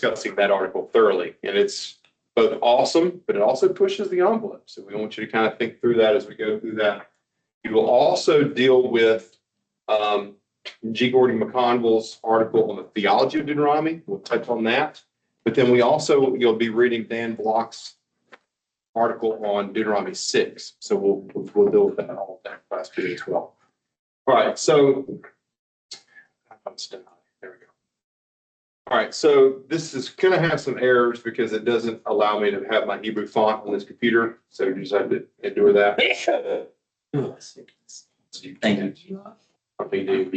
discussing that article thoroughly. And it's both awesome, but it also pushes the envelope. So we want you to kind of think through that as we go through that. You will also deal with G. Gordon McConville's article on the theology of Deuteronomy. We'll touch on that. But then you'll be reading Dan Block's article on Deuteronomy 6. So we'll deal with that all that class period as well. All right, so there we go. All right, so this is going to have some errors because it doesn't allow me to have my Hebrew font on this computer. So you just have to endure that. Thank you. Did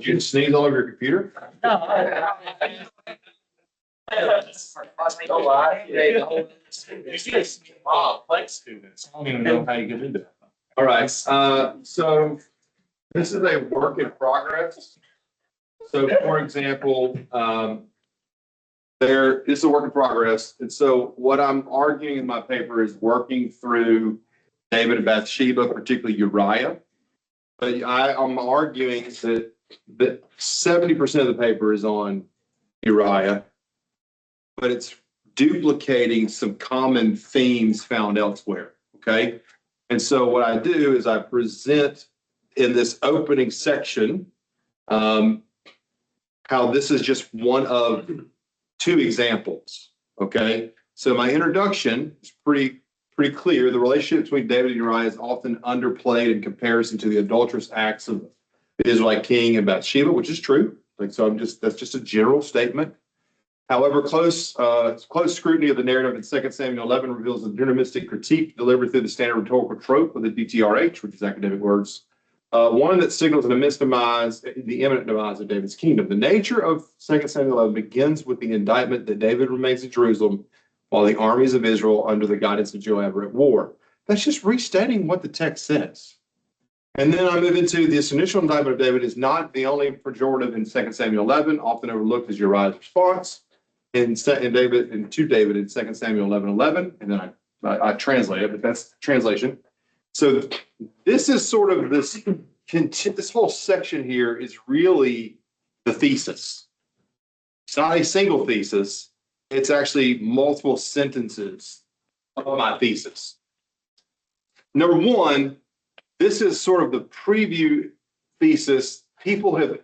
you sneeze all over your computer? Students. I don't even know how you get into that. All right, so this is a work in progress. So for example, this is a work in progress. And so what I'm arguing in my paper is working through David and Bathsheba, particularly Uriah. But I'm arguing that 70% of the paper is on Uriah, but it's duplicating some common themes found elsewhere, okay? And so what I do is I present in this opening section how this is just one of two examples, okay? So my introduction is pretty clear. The relationship between David and Uriah is often underplayed in comparison to the adulterous acts of the Israelite king and Bathsheba, which is true. That's just a general statement. However, close scrutiny of the narrative in 2 Samuel 11 reveals a deterministic critique delivered through the standard rhetorical trope of the DTRH, which is academic words, one that signals the imminent demise of David's kingdom. The nature of 2 Samuel 11 begins with the indictment that David remains in Jerusalem while the armies of Israel under the guidance of Joab are at war. That's just restating what the text says. And then I move into this initial indictment of David is not the only pejorative in 2 Samuel 11, often overlooked as Uriah's response to David in 2 Samuel 11:11, and then I translate it, but that's translation. So this is sort of this whole section here is really the thesis. It's not a single thesis. It's actually multiple sentences of my thesis. Number one, this is sort of the preview thesis. People have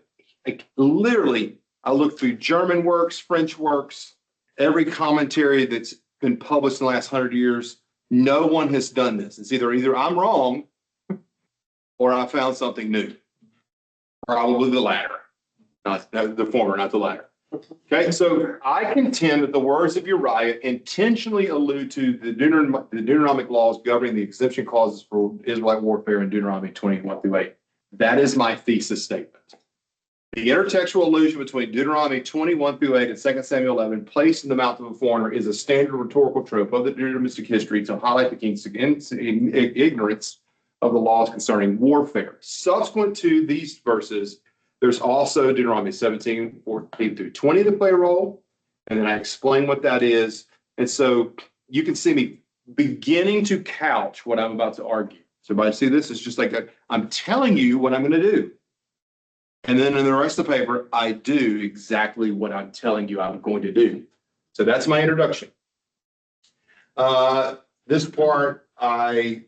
I looked through German works, French works, every commentary that's been published in the last 100 years. No one has done this. It's either I'm wrong or I found something new. Probably the latter, not the former, not the latter. Okay, so I contend that the words of Uriah intentionally allude to the Deuteronomic laws governing the exemption clauses for Israelite warfare in Deuteronomy 21-8. That is my thesis statement. The intertextual allusion between Deuteronomy 21-8 and 2 Samuel 11 placed in the mouth of a foreigner is a standard rhetorical trope of the Deuteronomistic history to highlight the king's ignorance of the laws concerning warfare. Subsequent to these verses, there's also Deuteronomy 17:14-20 to play a role, and then I explain what that is. And so you can see me beginning to couch what I'm about to argue. So if I see this, it's just like I'm telling you what I'm going to do. And then in the rest of the paper, I do exactly what I'm telling you I'm going to do. So that's my introduction. This part I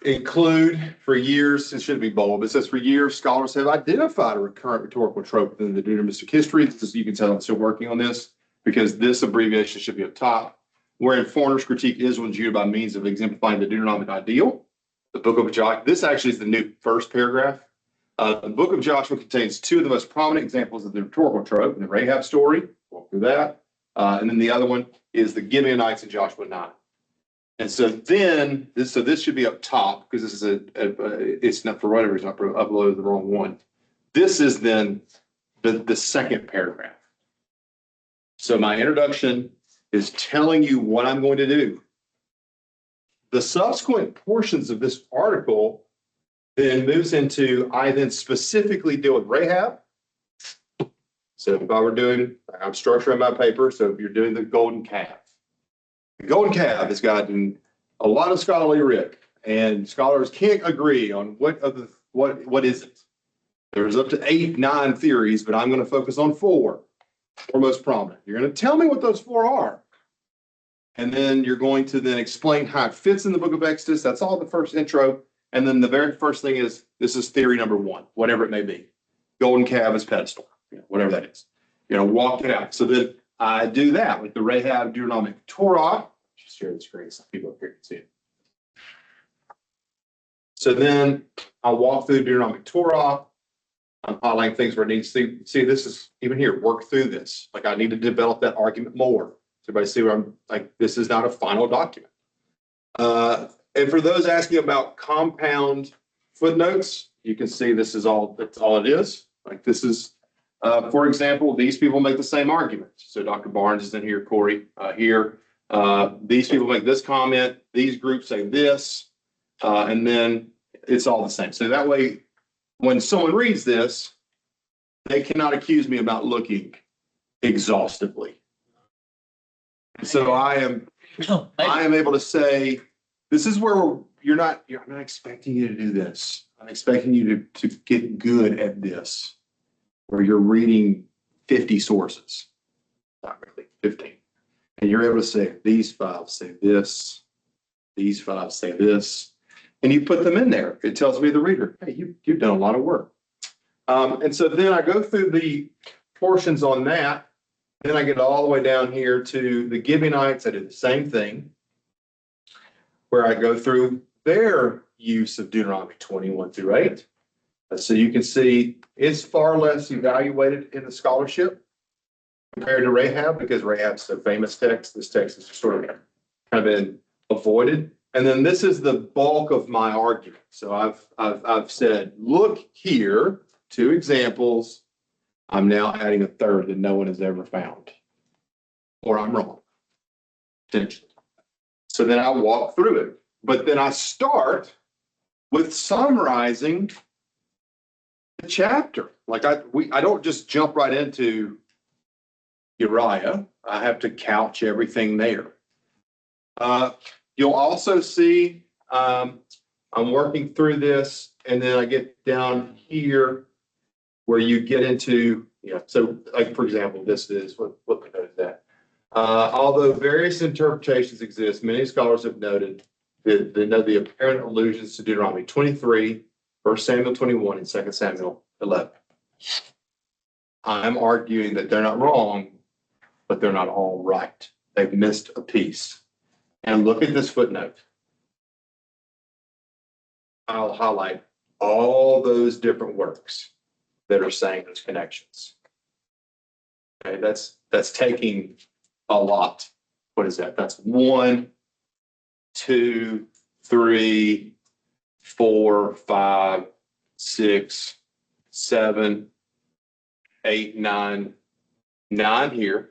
include for years, it should be bold, but it says for years, scholars have identified a recurrent rhetorical trope within the Deuteronomistic history. So you can tell I'm still working on this because this abbreviation should be up top, wherein foreigners critique Israel and Judah by means of exemplifying the Deuteronomic ideal. The book of Joshua, this actually is the new first paragraph. The book of Joshua contains two of the most prominent examples of the rhetorical trope, the Rahab story, walk through that, and then the other one is the Gibeonites in Joshua 9. And so then, this should be up top because this is it's not for whatever reason I uploaded the wrong one. This is then the second paragraph. So my introduction is telling you what I'm going to do. The subsequent portions of this article then moves into, I then specifically deal with Rahab. So if I were doing, I'm structuring my paper, so if you're doing the golden calf. The golden calf has gotten a lot of scholarly writ, and scholars can't agree on what is it. There's up to 8, 9 theories, but I'm going to focus on 4 most prominent. You're going to tell me what those 4 are. And then you're going to then explain how it fits in the book of Exodus. That's all the first intro. And then the very first thing is, this is theory number 1, whatever it may be. Golden calf is pedestal, whatever that is. Walk it out. So then I do that with the Rahab Deuteronomic Torah. Just share the screen so people up here can see it. So then I'll walk through Deuteronomic Torah. I'm highlighting things where I need to see this is even here, work through this. Like I need to develop that argument more. So everybody see where I'm like, this is not a final document. And for those asking about compound footnotes, you can see that's all it is. Like this is, for example, these people make the same argument. So Dr. Barnes is in here, Corey here. These people make this comment. These groups say this, and then it's all the same. So that way, when someone reads this, they cannot accuse me about looking exhaustively. So I am able to say, this is where I'm not expecting you to do this. I'm expecting you to get good at this, where you're reading 50 sources, not really 15. And you're able to say, these 5 say this, these 5 say this, and you put them in there. It tells me, the reader, hey, you've done a lot of work. And so then I go through the portions on that. Then I get all the way down here to the Gibeonites. I do the same thing, where I go through their use of Deuteronomy 21 through 8. So you can see it's far less evaluated in the scholarship compared to Rahab, because Rahab's a famous text. This text is sort of kind of been avoided. And then this is the bulk of my argument. So I've said, look here, 2 examples. I'm now adding a 3rd that no one has ever found, or I'm wrong, potentially. So then I walk through it, but then I start with summarizing the chapter. Like I don't just jump right into Uriah. I have to couch everything there. You'll also see I'm working through this, and then I get down here where you get into, so like, for example, this is, what note is that? Although various interpretations exist, many scholars have noted the apparent allusions to Deuteronomy 23, 1 Samuel 21, and 2 Samuel 11. I'm arguing that they're not wrong, but they're not all right. They've missed a piece. And look at this footnote. I'll highlight all those different works that are saying those connections. Okay, that's taking a lot. What is that? That's 1, 2, 3, 4, 5, 6, 7, 8, 9 here.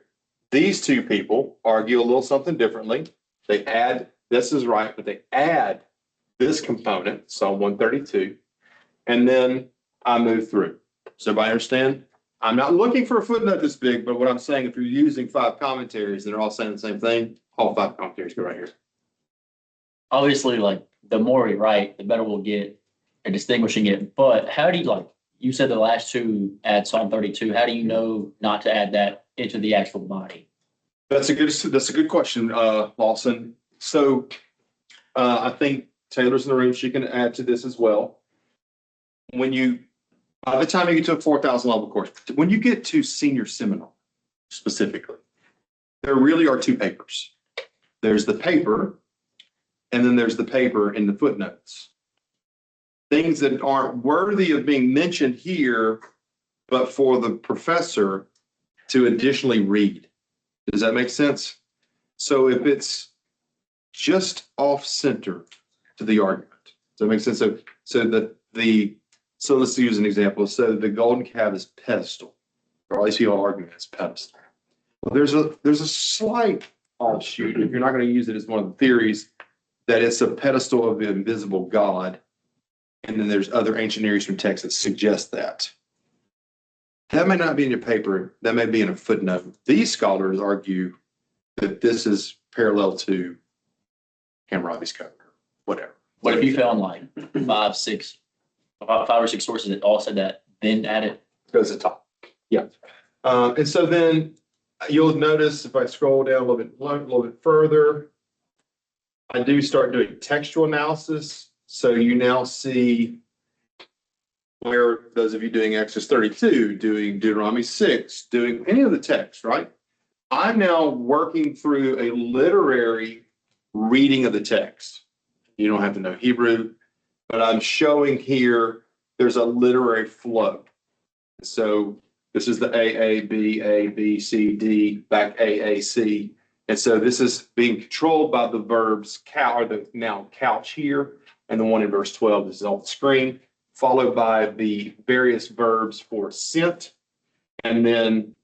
These 2 people argue a little something differently. They add, this is right, but they add this component, Psalm 132, and then I move through. So everybody understand? I'm not looking for a footnote this big, but what I'm saying, if you're using 5 commentaries and they're all saying the same thing, all 5 commentaries go right here. Obviously, like the more we write, the better we'll get at distinguishing it. But how do you, you said the last 2 add Psalm 32. How do you know not to add that into the actual body? That's a good question, Lawson. So I think Taylor's in the room. She can add to this as well. By the time you get to a 4,000 level course, when you get to senior seminal specifically, there really are 2 papers. There's the paper, and then there's the paper in the footnotes. Things that aren't worthy of being mentioned here, but for the professor to additionally read. Does that make sense? So if it's just off center to the argument, does that make sense? So let's use an example. So the golden calf is pedestal, or at least you argue it's pedestal. Well, there's a slight offshoot, if you're not going to use it as one of the theories, that it's a pedestal of the invisible God. And then there's other ancient Near Eastern texts that suggest that. That may not be in your paper. That may be in a footnote. These scholars argue that this is parallel to Hammurabi's code, or whatever. What if you found like 5 or 6 sources that all said that then add it? Goes to the top. Yeah. And so then you'll notice if I scroll down a little bit further, I do start doing textual analysis. So you now see where those of you doing Exodus 32, doing Deuteronomy 6, doing any of the text, right? I'm now working through a literary reading of the text. You don't have to know Hebrew, but I'm showing here there's a literary flow. So this is the A, B, C, D, back A, C. And so this is being controlled by the verbs or the noun couch here, and the one in verse 12 is on the screen, followed by the various verbs for sent, and then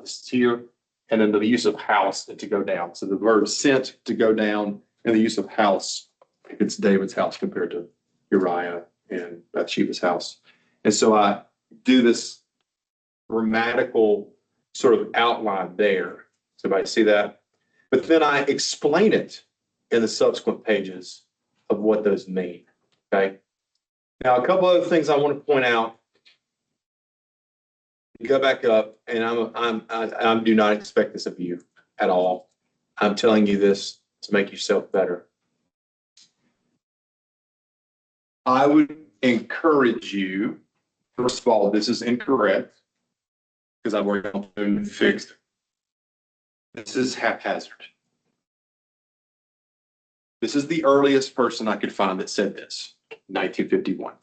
this is here, and then the use of house to go down. So the verb sent to go down, and the use of house, if it's David's house compared to Uriah and Bathsheba's house. And so I do this grammatical sort of outline there. So everybody see that? But then I explain it in the subsequent pages of what those mean. Okay. Now, a couple other things I want to point out. Go back up, and I do not expect this of you at all. I'm telling you this to make yourself better. I would encourage you, first of all, this is incorrect because I've already gone through and fixed it. This is haphazard. This is the earliest person I could find that said this, 1951.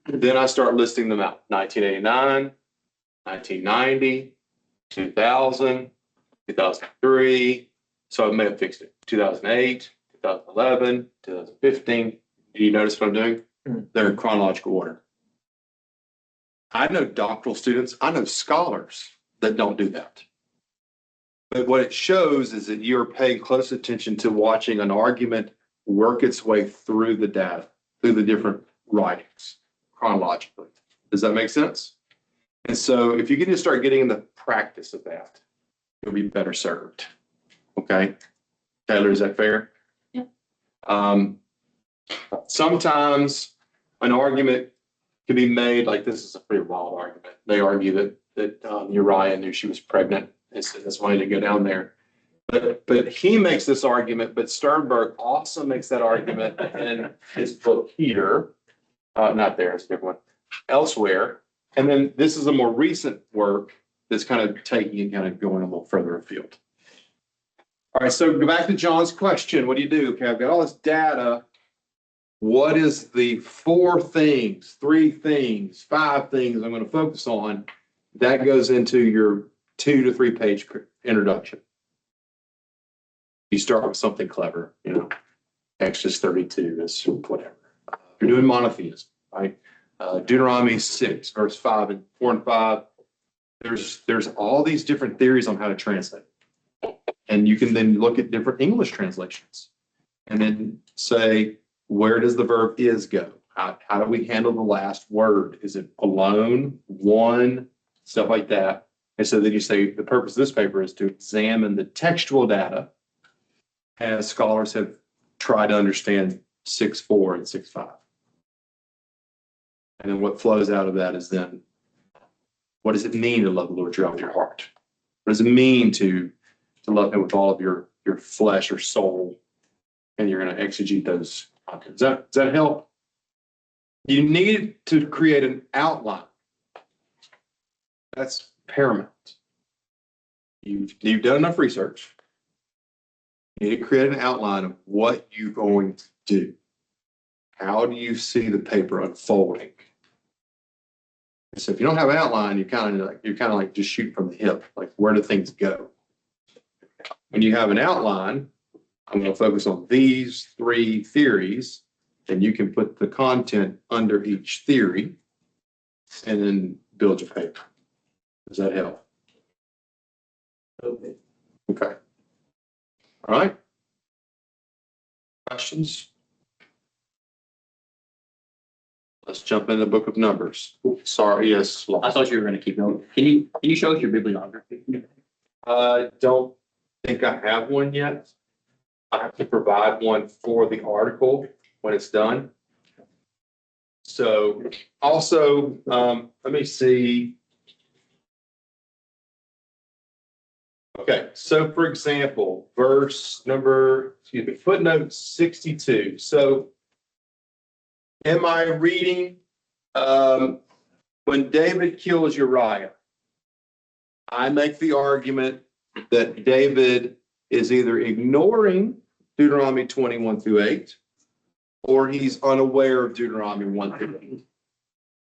Then I start listing them out, 1989, 1990, 2000, 2003. So I may have fixed it, 2008, 2011, 2015. Do you notice what I'm doing? They're in chronological order. I know doctoral students, I know scholars that don't do that. But what it shows is that you're paying close attention to watching an argument work its way through the data, through the different writings chronologically. Does that make sense? And so if you can just start getting in the practice of that, you'll be better served. Okay? Taylor, is that fair? Yeah. Sometimes an argument can be made, like this is a pretty wild argument. They argue that Uriah knew she was pregnant, and so that's why he didn't go down there. But he makes this argument, but Sternberg also makes that argument in his book here. Not there, it's a different one. Elsewhere. And then this is a more recent work that's kind of taking and kind of going a little further afield. All right, so go back to John's question. What do you do? Okay, I've got all this data. What is the 4 things, 3 things, 5 things I'm going to focus on? That goes into your 2 to 3 page introduction. You start with something clever, Exodus 32 is whatever. You're doing monotheism, right? Deuteronomy 6, verse 4 and 5. There's all these different theories on how to translate. And you can then look at different English translations and then say, where does the verb is go? How do we handle the last word? Is it alone, one, stuff like that? And so then you say the purpose of this paper is to examine the textual data as scholars have tried to understand 6.4 and 6.5. And then what flows out of that is then, what does it mean to love the Lord your God with your heart? What does it mean to love him with all of your flesh or soul? And you're going to exegete those. Does that help? You need to create an outline. That's paramount. You've done enough research. You need to create an outline of what you're going to do. How do you see the paper unfolding? So if you don't have an outline, you're kind of like just shooting from the hip. Like, where do things go? When you have an outline, I'm going to focus on these 3 theories, and you can put the content under each theory and then build your paper. Does that help? Okay. All right. Questions? Let's jump in the book of Numbers. Sorry, yes. I thought you were going to keep going. Can you show us your bibliography? I don't think I have one yet. I have to provide one for the article when it's done. So also, let me see. Okay, so for example, footnote 62. So am I reading, when David kills Uriah, I make the argument that David is either ignoring Deuteronomy 21-8, or he's unaware of Deuteronomy 1-8.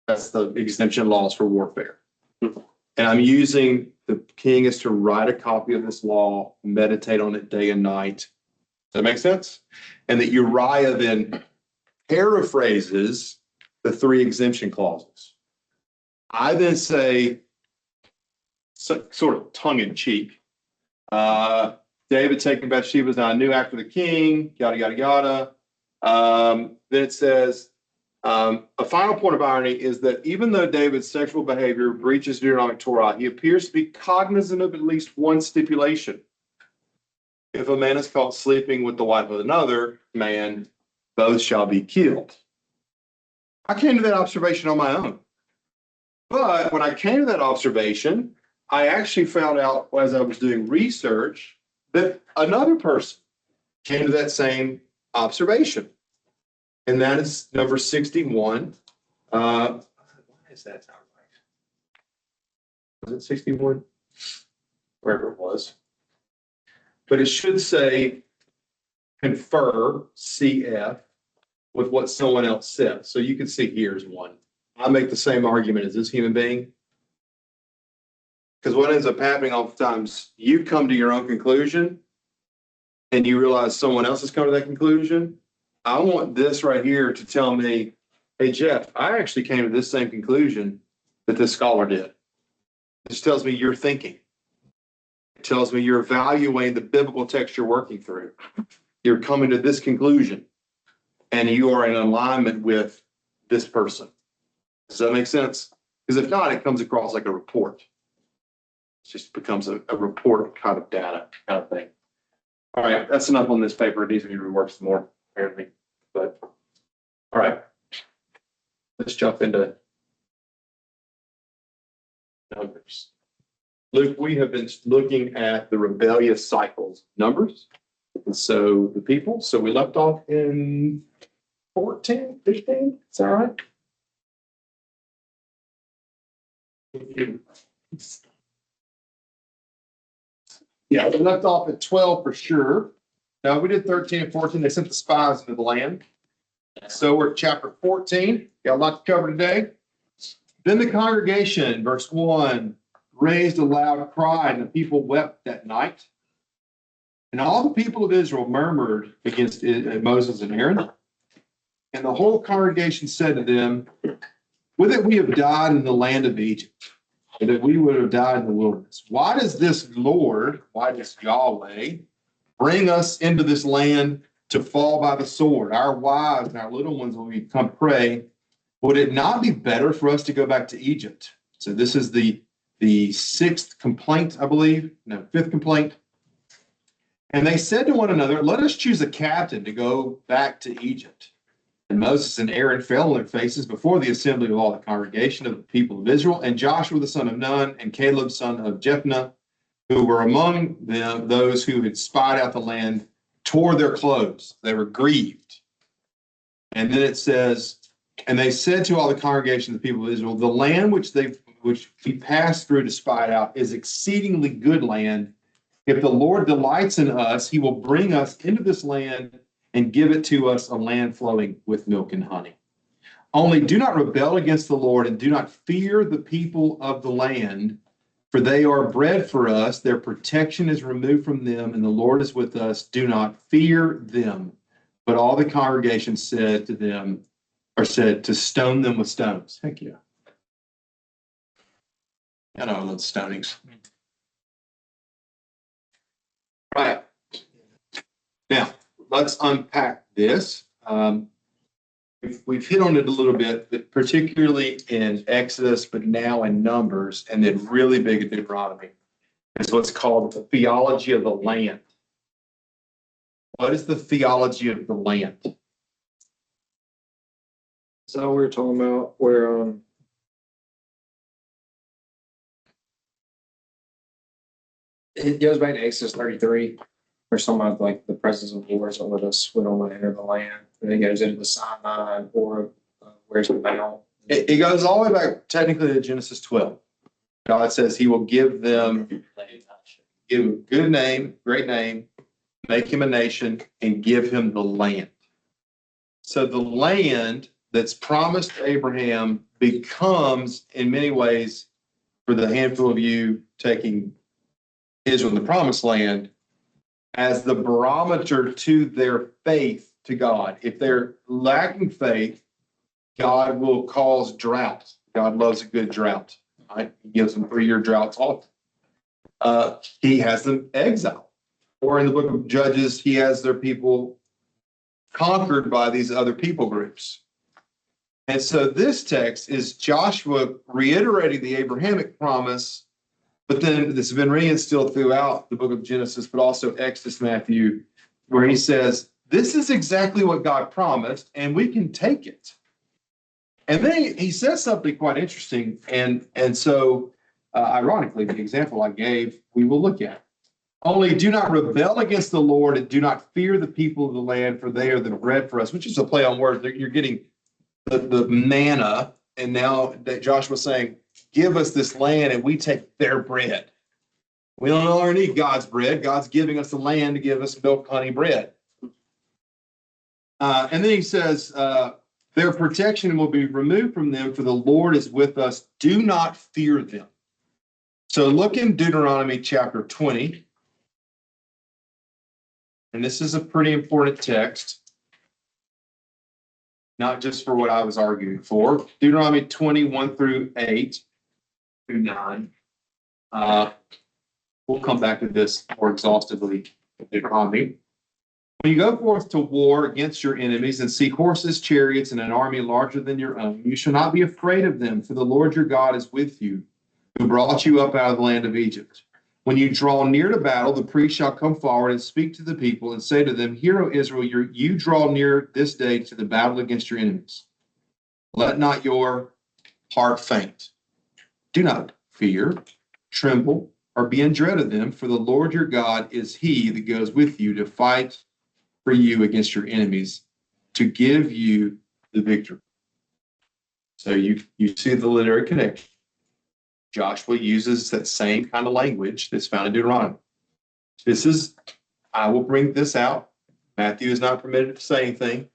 That's the exemption laws for warfare. And I'm using the king is to write a copy of this law, meditate on it day and night. Does that make sense? And that Uriah then paraphrases the 3 exemption clauses. I then say, sort of tongue in cheek, David taking Bathsheba is now a new act of the king, yada, yada, yada. Then it says, a final point of irony is that even though David's sexual behavior breaches Deuteronomic Torah, he appears to be cognizant of at least one stipulation. If a man is caught sleeping with the wife of another man, both shall be killed. I came to that observation on my own. But when I came to that observation, I actually found out as I was doing research that another person came to that same observation. And that is number 61. Why is that not right? Was it 61? Wherever it was. But it should say confer CF with what someone else said. So you can see here's one. I make the same argument as this human being. Because what ends up happening oftentimes, you come to your own conclusion and you realize someone else has come to that conclusion. I want this right here to tell me, hey, Jeff, I actually came to this same conclusion that this scholar did. This tells me you're thinking. It tells me you're evaluating the biblical text you're working through. You're coming to this conclusion, and you are in alignment with this person. Does that make sense? Because if not, it comes across like a report. It just becomes a report kind of data kind of thing. All right, that's enough on this paper. It needs to be reworked some more, apparently. But all right, let's jump into numbers. Luke, we have been looking at the rebellious cycles, numbers. And so the people, so we left off in 14, 15, is that right? Yeah, we left off at 12 for sure. Now we did 13 and 14. They sent the spies into the land. So we're at chapter 14. Got a lot to cover today. Then the congregation, verse 1, raised a loud cry, and the people wept that night. And all the people of Israel murmured against Moses and Aaron. And the whole congregation said to them, would that we have died in the land of Egypt, or that we would have died in the wilderness. Why does this Lord, why does Yahweh bring us into this land to fall by the sword? Our wives and our little ones will become prey. Would it not be better for us to go back to Egypt? So this is the sixth complaint, I believe. No, fifth complaint. And they said to one another, let us choose a captain to go back to Egypt. And Moses and Aaron fell on their faces before the assembly of all the congregation of the people of Israel, and Joshua the son of Nun and Caleb son of Jephunneh, who were among them, those who had spied out the land, tore their clothes. They were grieved. And then it says, and they said to all the congregation of the people of Israel, the land which we passed through to spy it out is exceedingly good land. If the Lord delights in us, he will bring us into this land and give it to us, a land flowing with milk and honey. Only do not rebel against the Lord, and do not fear the people of the land, for they are bread for us. Their protection is removed from them, and the Lord is with us. Do not fear them. But all the congregation said to them, or said to stone them with stones. Heck yeah. I know I love stonings. Right. Now, let's unpack this. We've hit on it a little bit, but particularly in Exodus, but now in Numbers, and then really big in Deuteronomy, is what's called the theology of the land. What is the theology of the land? So we were talking about where, it goes back to Exodus 33, where something about like the presence of the Lord is with us, we don't want to enter the land. And it goes into the Sinai or where's the mount? It goes all the way back technically to Genesis 12. God says he will give them, give him a good name, great name, make him a nation, and give him the land. So the land that's promised to Abraham becomes, in many ways, for the handful of you taking Israel in the promised land, as the barometer to their faith to God. If they're lacking faith, God will cause drought. God loves a good drought. Right? He gives them 3-year droughts often. He has them exiled. Or in the book of Judges, he has their people conquered by these other people groups. And so this text is Joshua reiterating the Abrahamic promise, but then this has been reinstilled throughout the book of Genesis, but also Exodus, Matthew, where he says, this is exactly what God promised, and we can take it. And then he says something quite interesting. And so, ironically, the example I gave, we will look at. Only do not rebel against the Lord and do not fear the people of the land, for they are the bread for us, which is a play on words. You're getting the manna. And now that Joshua's saying, give us this land and we take their bread. We don't no longer need God's bread. God's giving us the land to give us milk, honey, bread. And then he says, their protection will be removed from them, for the Lord is with us. Do not fear them. So look in Deuteronomy chapter 20. And this is a pretty important text, not just for what I was arguing for. Deuteronomy 21 through 8 through 9. We'll come back to this more exhaustively in Deuteronomy. When you go forth to war against your enemies and see horses, chariots, and an army larger than your own, you shall not be afraid of them, for the Lord your God is with you, who brought you up out of the land of Egypt. When you draw near to battle, the priest shall come forward and speak to the people and say to them, Hear, O Israel, you draw near this day to the battle against your enemies. Let not your heart faint. Do not fear, tremble, or be in dread of them, for the Lord your God is he that goes with you to fight for you against your enemies, to give you the victory. So you see the literary connection. Joshua uses that same kind of language that's found in Deuteronomy. This is, I will bring this out. Matthew is not permitted to say anything.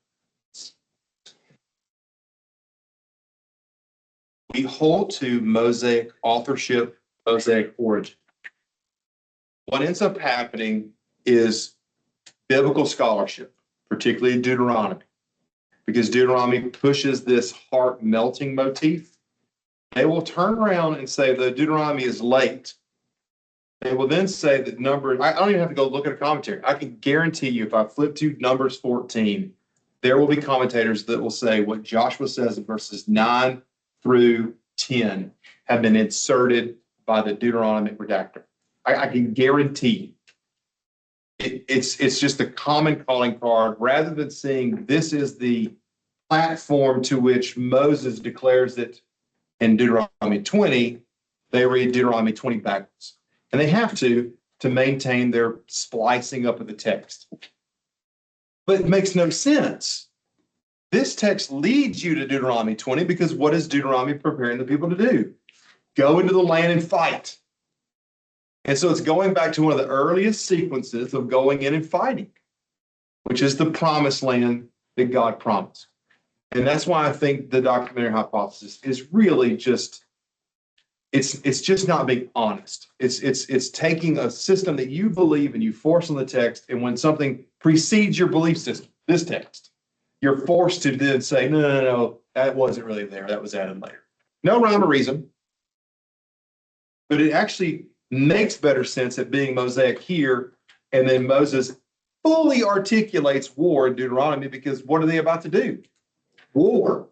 We hold to Mosaic authorship, Mosaic origin. What ends up happening is biblical scholarship, particularly Deuteronomy, because Deuteronomy pushes this heart melting motif. They will turn around and say that Deuteronomy is late. They will then say that Numbers, I don't even have to go look at a commentary. I can guarantee you if I flip to Numbers 14, there will be commentators that will say what Joshua says in verses 9 through 10 have been inserted by the Deuteronomic redactor. I can guarantee it's just a common calling card rather than seeing this is the platform to which Moses declares it in Deuteronomy 20, they read Deuteronomy 20 backwards. And they have to maintain their splicing up of the text. But it makes no sense. This text leads you to Deuteronomy 20 because what is Deuteronomy preparing the people to do? Go into the land and fight. And so it's going back to one of the earliest sequences of going in and fighting, which is the promised land that God promised. And that's why I think the documentary hypothesis is really just, it's just not being honest. It's taking a system that you believe and you force on the text, and when something precedes your belief system, this text, you're forced to then say, no, that wasn't really there. That was added later. No rhyme or reason, but it actually makes better sense at being Mosaic here, and then Moses fully articulates war in Deuteronomy because what are they about to do? War.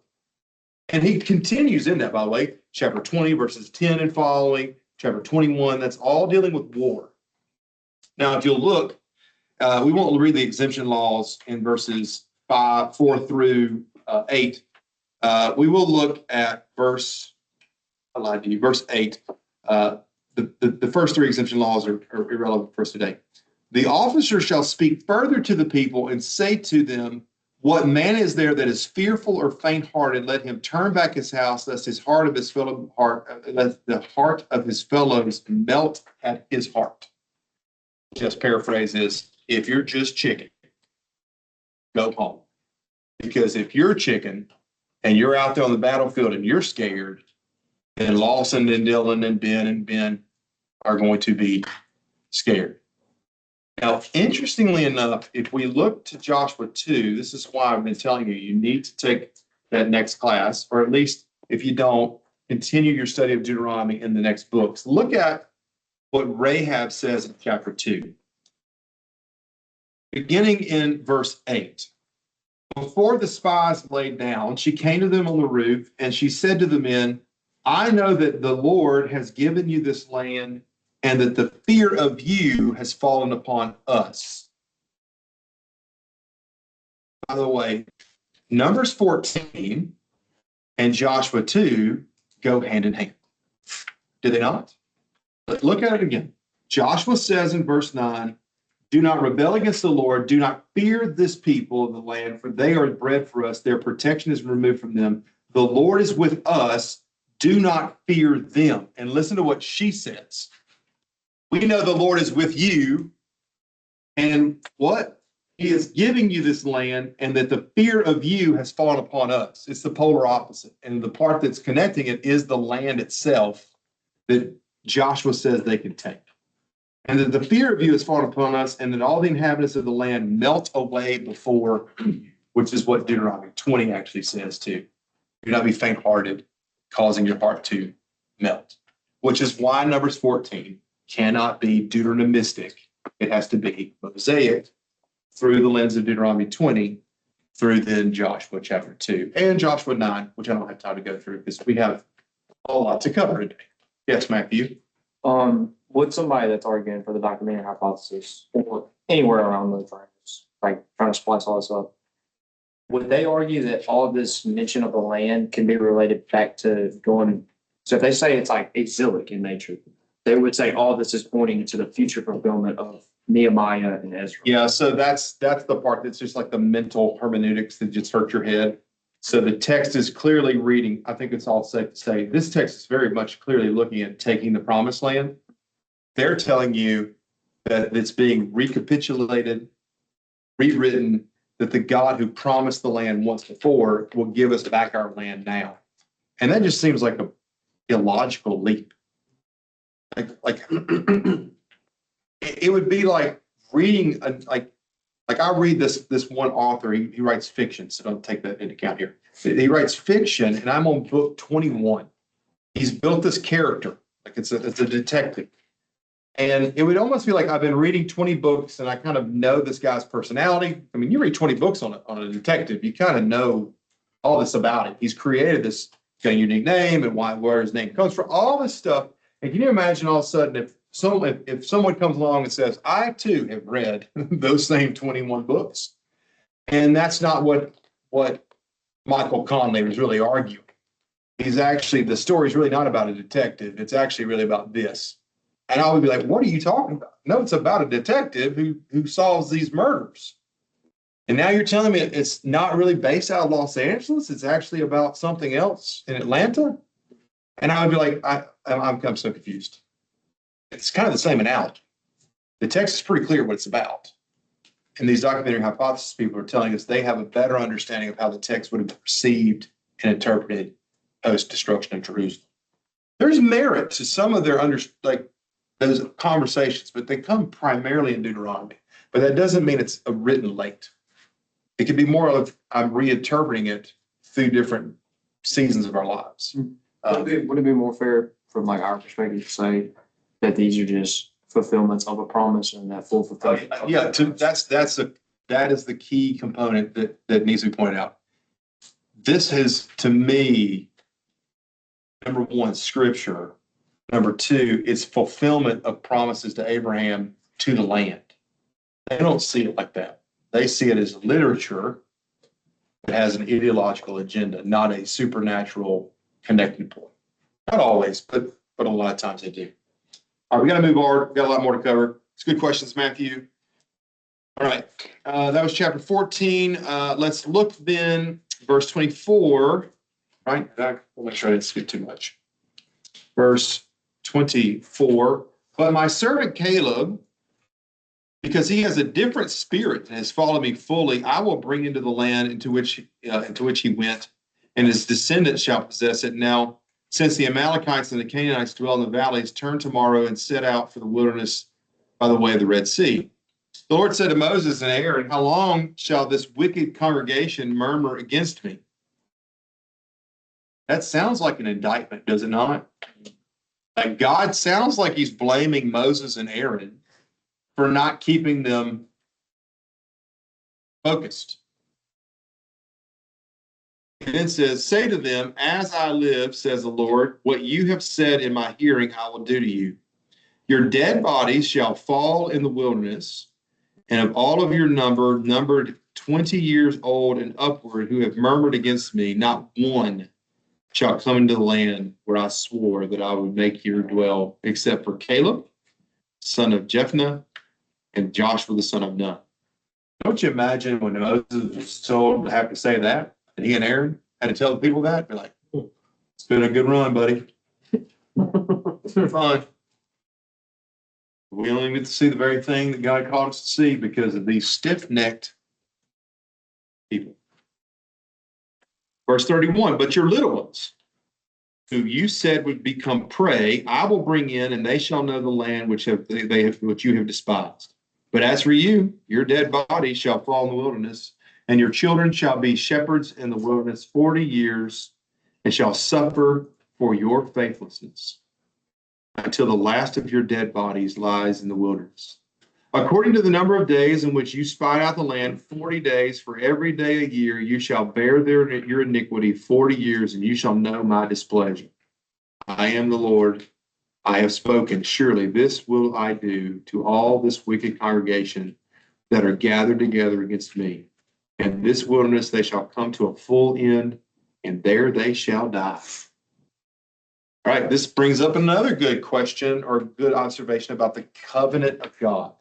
And he continues in that, by the way, chapter 20, verses 10 and following, chapter 21, that's all dealing with war. Now, if you'll look, we won't read the exemption laws in verses 4 through 8, We will look at verse 8. The first three exemption laws are irrelevant for us today. The officer shall speak further to the people and say to them, what man is there that is fearful or faint-hearted? Let him turn back his house, lest the heart of his fellows melt at his heart. Just paraphrase is, if you're just chicken, go home. Because if you're chicken and you're out there on the battlefield and you're scared, then Lawson and Dylan and Ben are going to be scared. Now, interestingly enough, if we look to Joshua 2, this is why I've been telling you, you need to take that next class, or at least if you don't, continue your study of Deuteronomy in the next books. Look at what Rahab says in chapter 2. Beginning in verse 8. Before the spies laid down, she came to them on the roof, and she said to the men, I know that the Lord has given you this land, and that the fear of you has fallen upon us. By the way, Numbers 14 and Joshua 2 go hand in hand. Do they not? Let's look at it again. Joshua says in verse 9, do not rebel against the Lord. Do not fear this people of the land, for they are bread for us. Their protection is removed from them. The Lord is with us. Do not fear them. And listen to what she says. We know the Lord is with you, and what? He is giving you this land, and that the fear of you has fallen upon us. It's the polar opposite. And the part that's connecting it is the land itself that Joshua says they can take. And that the fear of you has fallen upon us, and that all the inhabitants of the land melt away before you, which is what Deuteronomy 20 actually says too. Do not be faint-hearted, causing your heart to melt, which is why Numbers 14 cannot be Deuteronomistic. It has to be Mosaic through the lens of Deuteronomy 20, through then Joshua chapter 2 and Joshua 9, which I don't have time to go through because we have a lot to cover today. Yes, Matthew. Would somebody that's arguing for the documentary hypothesis or anywhere around those ranges, like trying to splice all this up, would they argue that all of this mention of the land can be related back to going? So if they say it's like exilic in nature, they would say all this is pointing to the future fulfillment of Nehemiah and Ezra. Yeah, so that's the part that's just like the mental hermeneutics that just hurt your head. So the text is clearly reading, I think it's all safe to say, this text is very much clearly looking at taking the promised land. They're telling you that it's being recapitulated, rewritten, that the God who promised the land once before will give us back our land now. And that just seems like an illogical leap. Like it would be like reading like I read this one author, he writes fiction, so don't take that into account here. He writes fiction, and I'm on book 21. He's built this character, like it's a detective. And it would almost be like I've been reading 20 books and I kind of know this guy's personality. I mean, you read 20 books on a detective, you kind of know all this about it. He's created this unique name and where his name comes from, all this stuff. And can you imagine all of a sudden if someone comes along and says, I too have read those same 21 books. And that's not what Michael Conley was really arguing. The story's really not about a detective. It's actually really about this. And I would be like, what are you talking about? No, it's about a detective who solves these murders. And now you're telling me it's not really based out of Los Angeles. It's actually about something else in Atlanta. And I would be like, I'm so confused. It's kind of the same analogy. The text is pretty clear what it's about. And these documentary hypothesis people are telling us they have a better understanding of how the text would have been received and interpreted post-destruction of Jerusalem. There's merit to some of their those conversations, but they come primarily in Deuteronomy. But that doesn't mean it's a written late. It could be more of I'm reinterpreting it through different seasons of our lives. Would it be more fair from like our perspective to say that these are just fulfillments of a promise and that full fulfillment? Yeah, that is the key component that needs to be pointed out. This is, to me, number one, scripture. Number two, it's fulfillment of promises to Abraham to the land. They don't see it like that. They see it as literature that has an ideological agenda, not a supernatural connecting point. Not always, but a lot of times they do. All right, we got to move on. We've got a lot more to cover. It's good questions, Matthew. All right, that was chapter 14. Let's look then, verse 24. Right, I'll make sure I didn't skip too much. Verse 24. But my servant Caleb, because he has a different spirit and has followed me fully, I will bring into the land into which he went, and his descendants shall possess it. Now, since the Amalekites and the Canaanites dwell in the valleys, turn tomorrow and set out for the wilderness by the way of the Red Sea. The Lord said to Moses and Aaron, how long shall this wicked congregation murmur against me? That sounds like an indictment, does it not? Like God sounds like he's blaming Moses and Aaron for not keeping them focused. And it says, say to them, as I live, says the Lord, what you have said in my hearing, I will do to you. Your dead bodies shall fall in the wilderness, and of all of your numbered 20 years old and upward, who have murmured against me, not one shall come into the land where I swore that I would make you dwell, except for Caleb, son of Jephunneh, and Joshua, the son of Nun. Don't you imagine when Moses was told to have to say that, and he and Aaron had to tell the people that? They're like, it's been a good run, buddy. It's been fun. We only get to see the very thing that God called us to see because of these stiff-necked people. Verse 31, but your little ones, who you said would become prey, I will bring in, and they shall know the land which you have despised. But as for you, your dead bodies shall fall in the wilderness, and your children shall be shepherds in the wilderness 40 years, and shall suffer for your faithlessness, until the last of your dead bodies lies in the wilderness. According to the number of days in which you spied out the land, 40 days, for every day a year, you shall bear your iniquity 40 years, and you shall know my displeasure. I am the Lord. I have spoken. Surely this will I do to all this wicked congregation that are gathered together against me. And this wilderness they shall come to a full end, and there they shall die. All right, this brings up another good question or good observation about the covenant of God.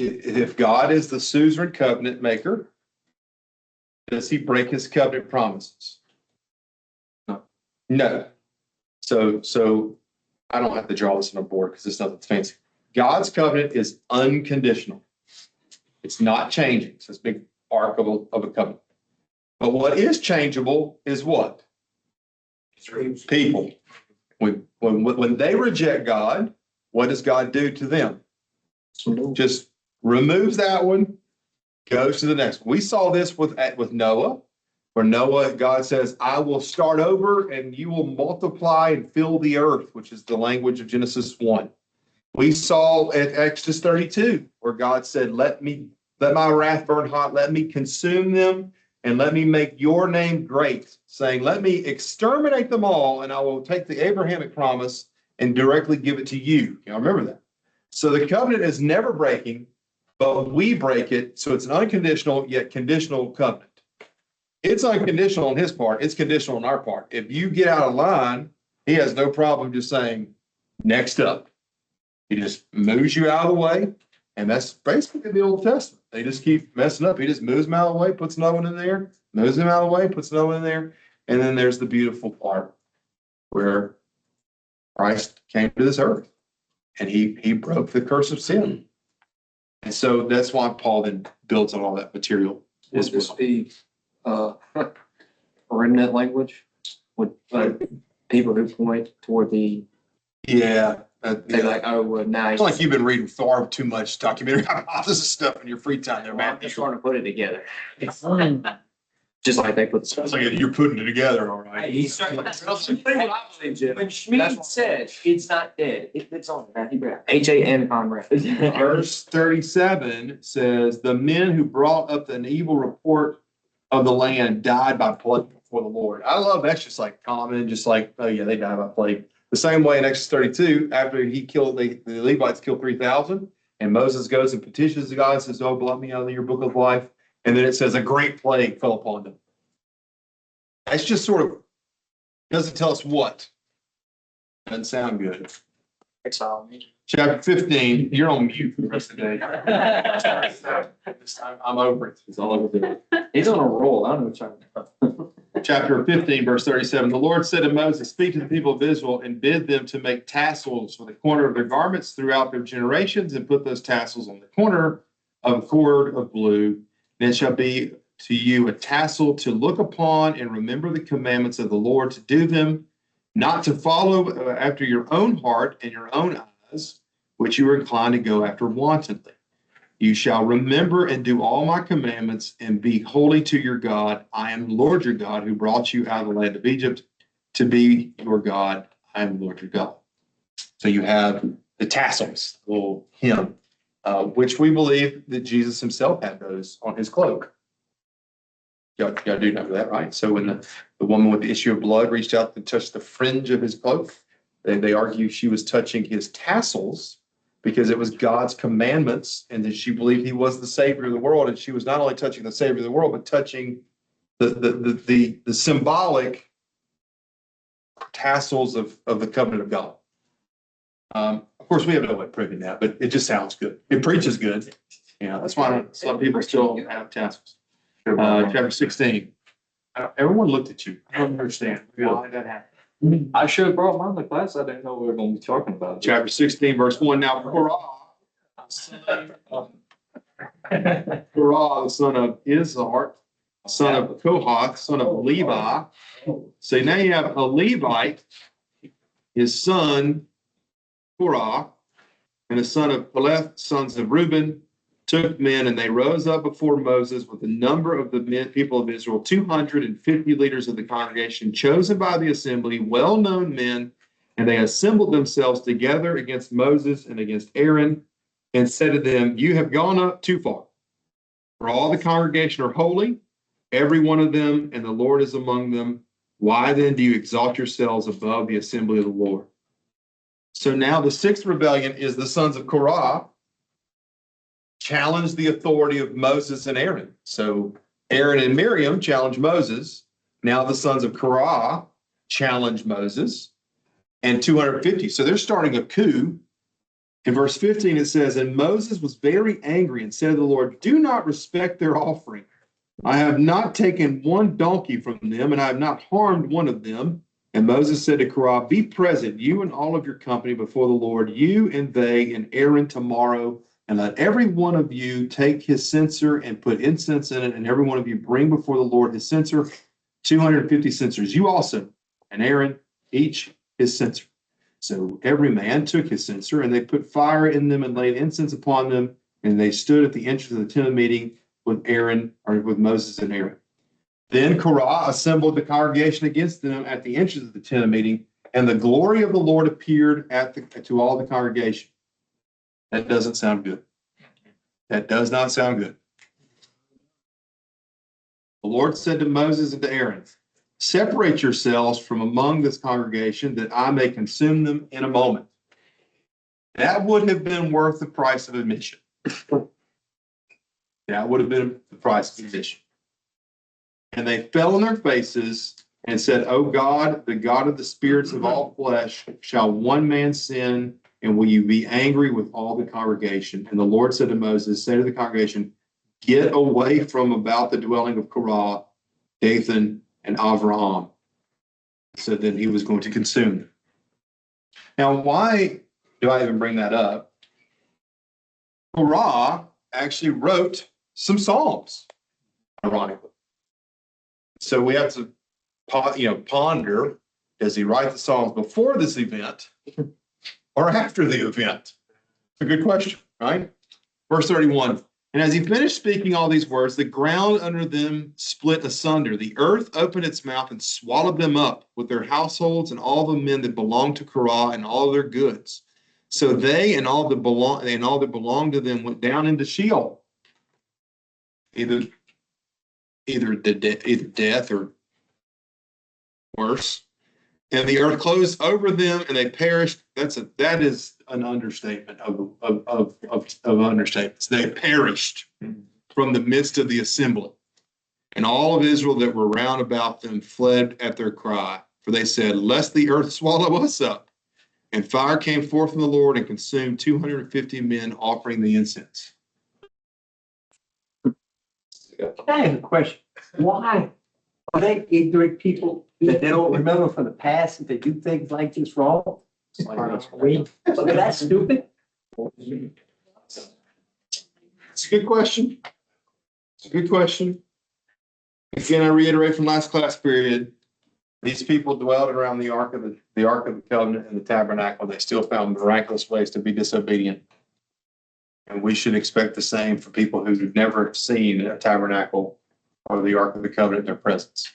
If God is the suzerain covenant maker, does he break his covenant promises? No. So I don't have to draw this on a board because it's nothing fancy. God's covenant is unconditional. It's not changing. It's this big arc of a covenant. But what is changeable is what? People. When they reject God, what does God do to them? Just removes that one, goes to the next one. We saw this with Noah, where Noah, God says, I will start over and you will multiply and fill the earth, which is the language of Genesis 1. We saw at Exodus 32, where God said, let my wrath burn hot, let me consume them, and let me make your name great, saying, let me exterminate them all, and I will take the Abrahamic promise and directly give it to you. Y'all remember that? So the covenant is never breaking, but we break it, so it's an unconditional yet conditional covenant. It's unconditional on his part. It's conditional on our part. If you get out of line, he has no problem just saying, next up. He just moves you out of the way, and that's basically the Old Testament. They just keep messing up. He just moves them out of the way, puts another one in there, moves them out of the way, puts another one in there, and then there's the beautiful part where Christ came to this earth, and he broke the curse of sin. And so that's why Paul then builds on all that material. Would this be remnant language? Would people who point toward the Yeah. they're like, oh, now It's like you've been reading far too much documentary hypothesis stuff in your free time there, I'm man. just trying to put it together. Just like they put the Sounds like you're putting it together, all right. When Schmid said it's not dead, it's on Matthew Brown. H-A-N Conrad. Verse 37 says, the men who brought up an evil report of the land died by plague before the Lord. I love that's just like common, just like, oh yeah, they died by plague. The same way in Exodus 32, after he killed, the Levites killed 3,000, and Moses goes and petitions God and says, oh, blot me out of your book of life. And then it says a great plague fell upon them. That's just sort of, doesn't tell us what. Doesn't sound good. Exile me. Chapter 15, you're on mute for the rest of the day. This time, I'm over it. It's all over there. He's on a roll. I don't know what you're talking about. Chapter 15, verse 37, the Lord said to Moses, speak to the people of Israel and bid them to make tassels for the corner of their garments throughout their generations and put those tassels on the corner of a cord of blue. And it shall be to you a tassel to look upon and remember the commandments of the Lord to do them, not to follow after your own heart and your own eyes, which you are inclined to go after wantonly. You shall remember and do all my commandments and be holy to your God. I am the Lord your God who brought you out of the land of Egypt to be your God. I am the Lord your God. So you have the tassels, the little hem, which we believe that Jesus himself had those on his cloak. Y'all do know that, right? So when the woman with the issue of blood reached out and touched the fringe of his cloak, they argue she was touching his tassels, because it was God's commandments and that she believed he was the Savior of the world. And she was not only touching the Savior of the world, but touching the symbolic tassels of the covenant of God. Of course, we have no way of proving that, but it just sounds good. It preaches good. Yeah, that's why some people still have tassels. Chapter 16. Everyone looked at you. I don't understand why that happened. I should have brought mine to class. I didn't know we were going to be talking about it. Chapter 16, verse 1. Now, Korah, the son of Izhar, son of Kohath, son of Levi. So now you have a Levite, his son Korah, and the son of Peleth, sons of Reuben, took men, and they rose up before Moses with the number of the people of Israel, 250 leaders of the congregation, chosen by the assembly, well-known men, and they assembled themselves together against Moses and against Aaron, and said to them, you have gone up too far. For all the congregation are holy, every one of them, and the Lord is among them. Why then do you exalt yourselves above the assembly of the Lord? So now the sixth rebellion is the sons of Korah challenged the authority of Moses and Aaron. So Aaron and Miriam challenged Moses. Now the sons of Korah challenge Moses, and 250. So they're starting a coup. In verse 15, it says, and Moses was very angry and said to the Lord, do not respect their offering. I have not taken one donkey from them, and I have not harmed one of them. And Moses said to Korah, be present, you and all of your company before the Lord, you and they and Aaron tomorrow, and let every one of you take his censer and put incense in it, and every one of you bring before the Lord his censer, 250 censers. You also, and Aaron, each his censer. So every man took his censer, and they put fire in them and laid incense upon them, and they stood at the entrance of the tent of meeting with Aaron, or with Moses and Aaron. Then Korah assembled the congregation against them at the entrance of the tent of meeting, and the glory of the Lord appeared to all the congregation. That doesn't sound good. That does not sound good. The Lord said to Moses and to Aaron, separate yourselves from among this congregation that I may consume them in a moment. That would have been worth the price of admission. That would have been the price of admission. And they fell on their faces and said, O God, the God of the spirits of all flesh, shall one man sin, and will you be angry with all the congregation? And the Lord said to Moses, say to the congregation, get away from about the dwelling of Korah, Dathan, and Avraham. So that he was going to consume them. Now, why do I even bring that up? Korah actually wrote some psalms, ironically. So we have to ponder, does he write the psalms before this event or after the event? It's a good question, right? Verse 31, and as he finished speaking all these words, the ground under them split asunder. The earth opened its mouth and swallowed them up with their households and all the men that belonged to Korah and all their goods. So they and all that belonged to them went down into Sheol, either death or worse. And the earth closed over them, and they perished. That is an understatement of understatements. They perished. from the midst of the assembly. And all of Israel that were round about them fled at their cry, for they said, lest the earth swallow us up. And fire came forth from the Lord and consumed 250 men offering the incense. I have a question. Why are they ignorant people that they don't remember from the past that they do things like this wrong? That's stupid. It's a good question. It's a good question. Again, I reiterate from last class period, these people dwelled around the Ark of the Covenant and the tabernacle. They still found miraculous ways to be disobedient. And we should expect the same for people who've never seen a tabernacle or the Ark of the Covenant in their presence.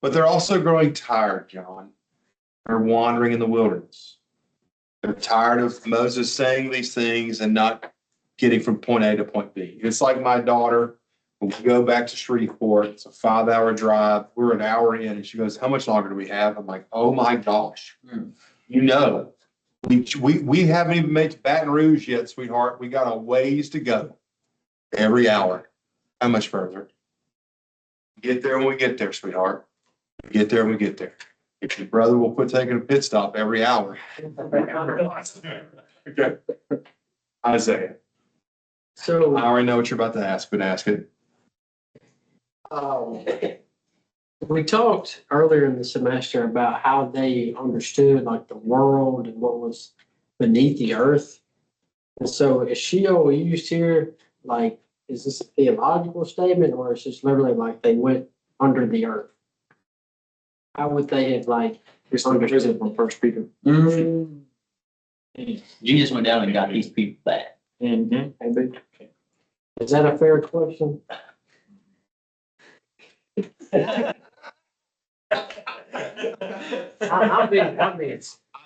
But they're also growing tired, John. They're wandering in the wilderness. They're tired of Moses saying these things and not getting from point A to point B. It's like my daughter, when we go back to Shreveport, it's a 5-hour drive. We're an hour in, and she goes, how much longer do we have? I'm like, oh my gosh. You know, we haven't even made Baton Rouge yet, sweetheart. We got a ways to go every hour. How much further? Get there when we get there, sweetheart. Get there when we get there. If your brother will quit taking a pit stop every hour. Okay. Isaiah. So, I already know what you're about to ask, but ask it. we talked earlier in the semester about how they understood like the world and what was beneath the earth. And so is Sheol used here, like, is this a theological statement or is this literally like they went under the earth? How would they have like understood from First Peter? Jesus went down and got these people back. Maybe. Is that a fair question? I mean, I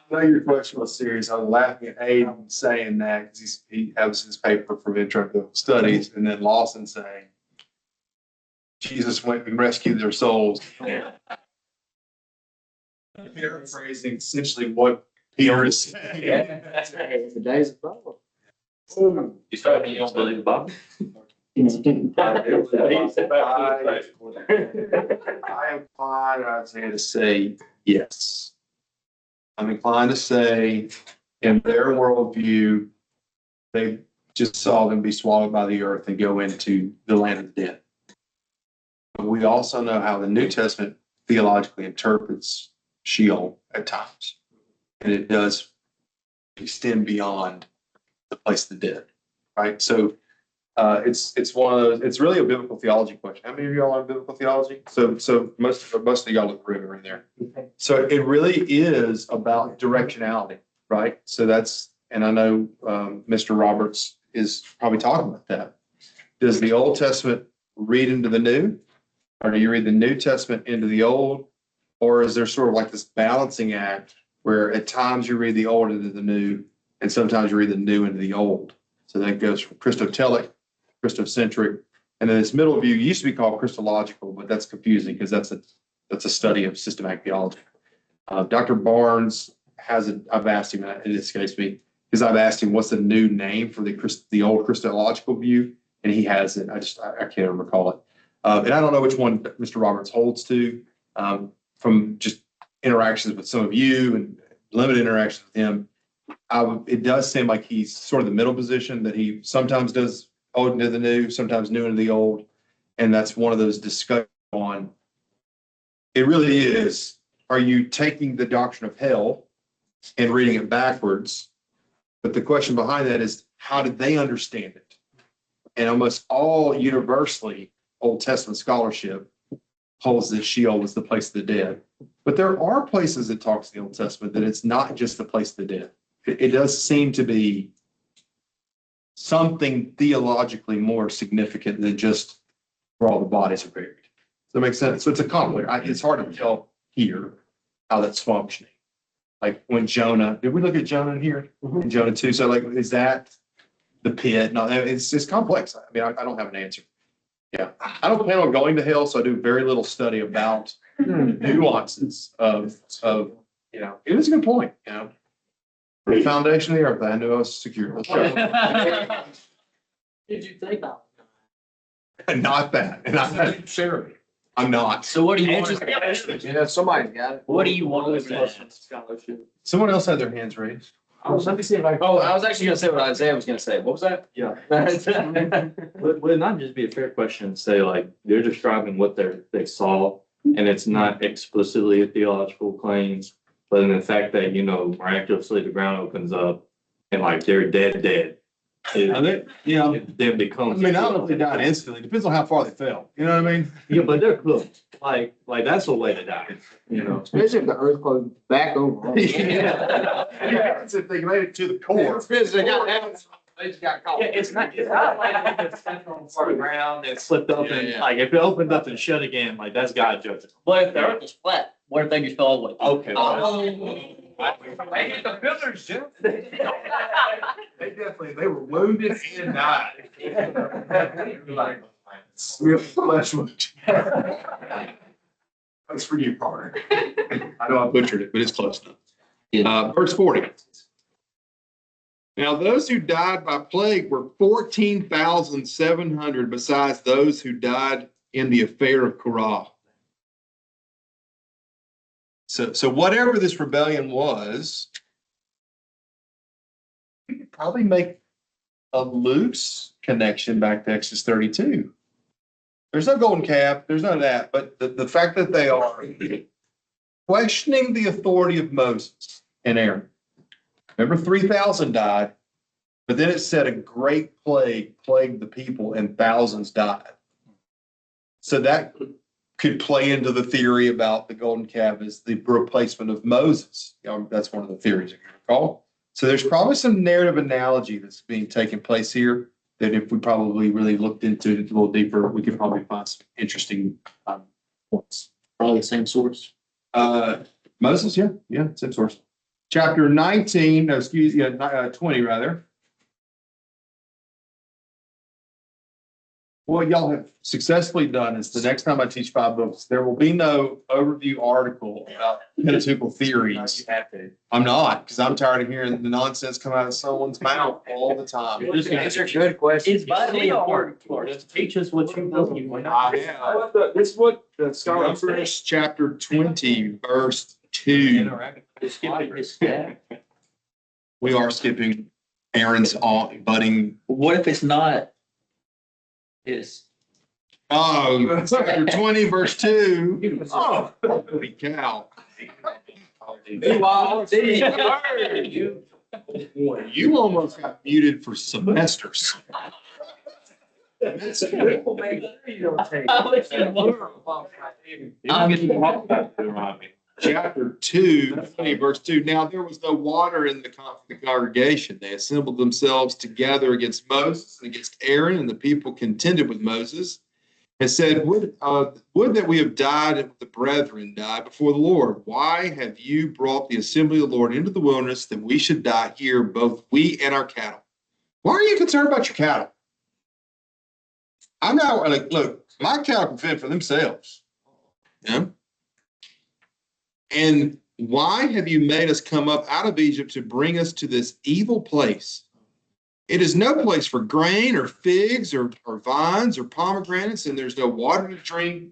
know your question was serious. I was laughing at Aiden saying that because he has his paper from Intro to Studies, and then Lawson saying, Jesus went and rescued their souls. Paraphrasing essentially what Peter is saying. it's the days of Balaam. You start, you don't believe the Bible? I am inclined, Isaiah, to say yes. I'm inclined to say in their worldview, they just saw them be swallowed by the earth and go into the land of the dead. But we also know how the New Testament theologically interprets Sheol at times. And it does extend beyond the place of the dead, right? So it's one of those, it's really a biblical theology question. How many of y'all are in biblical theology? So most of y'all look river in there. So it really is about directionality, right? So that's, and I know Mr. Roberts is probably talking about that. Does the Old Testament read into the New? Or do you read the New Testament into the Old? Or is there sort of like this balancing act where at times you read the Old into the New and sometimes you read the New into the Old? So that goes from Christotelic, Christocentric, and then this middle view used to be called Christological, but that's confusing because that's a study of systematic theology. Dr. Barnes I've asked him, and it escapes me, because I've asked him what's the new name for the old Christological view, and he has it. I can't recall it. And I don't know which one Mr. Roberts holds to from just interactions with some of you and limited interactions with him. It does seem like he's sort of the middle position, that he sometimes does old into the new, sometimes new into the old. And that's one of those discussions on, it really is, are you taking the doctrine of hell and reading it backwards? But the question behind that is, how did they understand it? And almost all universally, Old Testament scholarship holds that Sheol was the place of the dead. But there are places that talks in the Old Testament that it's not just the place of the dead. It does seem to be something theologically more significant than just where all the bodies are buried. Does that make sense? So it's a conflict. It's hard to tell here how that's functioning. Like when Jonah, did we look at Jonah here? In Jonah 2? So like, is that the pit? No, it's complex. I mean, I don't have an answer. Yeah, I don't plan on going to hell, so I do very little study about the nuances of it is a good point, The foundation of the earth, I knew I was secure. Did you think about Not that. And I'm not. So what do you Answers want? the question. Yeah, somebody's got it. What do you want with that? Someone else had their hands raised. Let me see if I. Oh, I was actually gonna say what Isaiah was gonna say. What was that? Yeah. Would it not just be a fair question to say, like, they're describing what they saw, and it's not explicitly a theological claim, but in the fact that, miraculously the ground opens up and like they're dead. Yeah. It then I becomes. mean, I don't know if they died instantly. Depends on how far they fell. You know what I mean? Yeah, but they're cooked. Like that's a way to die, Especially if the earth closed back over. It's if they made it to the core. They got down, they just got caught. Yeah, it's not like it's on the ground and slipped up and Yeah. like if it opened up and shut again, like that's God judging. What if the earth is flat? What if they just fell all the way? Okay. They hit the pillars, Jim. They were wounded and died. Real flesh wound. That's for you, partner. I know I butchered it, but it's close enough. Verse 40. Now, those who died by plague were 14,700, besides those who died in the affair of Korah. So whatever this rebellion was, you could probably make a loose connection back to Exodus 32. There's no golden calf, there's none of that, but the fact that they are questioning the authority of Moses and Aaron. Remember, 3,000 died, but then it said a great plague plagued the people and thousands died. So that could play into the theory about the golden calf as the replacement of Moses. That's one of the theories, if you recall. So there's probably some narrative analogy that's being taken place here that if we probably really looked into it a little deeper, we could probably find some interesting points. Probably the same source. Moses, yeah, same source. Chapter 19, 20 rather. What y'all have successfully done is the next time I teach 5 books, there will be no overview article about Pentateuchal theories. I'm not, because I'm tired of hearing the nonsense come out of someone's mouth all the time. These are good questions. It's vitally important for us. Teach us what you know. This is what the scholar. Numbers chapter 20, verse 2. We are skipping Aaron's budding. What if it's not? Is Oh, chapter 20, verse 2. Oh, holy cow. You almost got muted for semesters. Chapter 2, verse 2. Now there was no water in the congregation. They assembled themselves together against Moses and against Aaron, and the people contended with Moses and said, would that we have died and the brethren died before the Lord. Why have you brought the assembly of the Lord into the wilderness that we should die here, both we and our cattle? Why are you concerned about your cattle? I'm not like, look, my cattle can fend for themselves. Yeah. And why have you made us come up out of Egypt to bring us to this evil place? It is no place for grain or figs or vines or pomegranates, and there's no water to drink.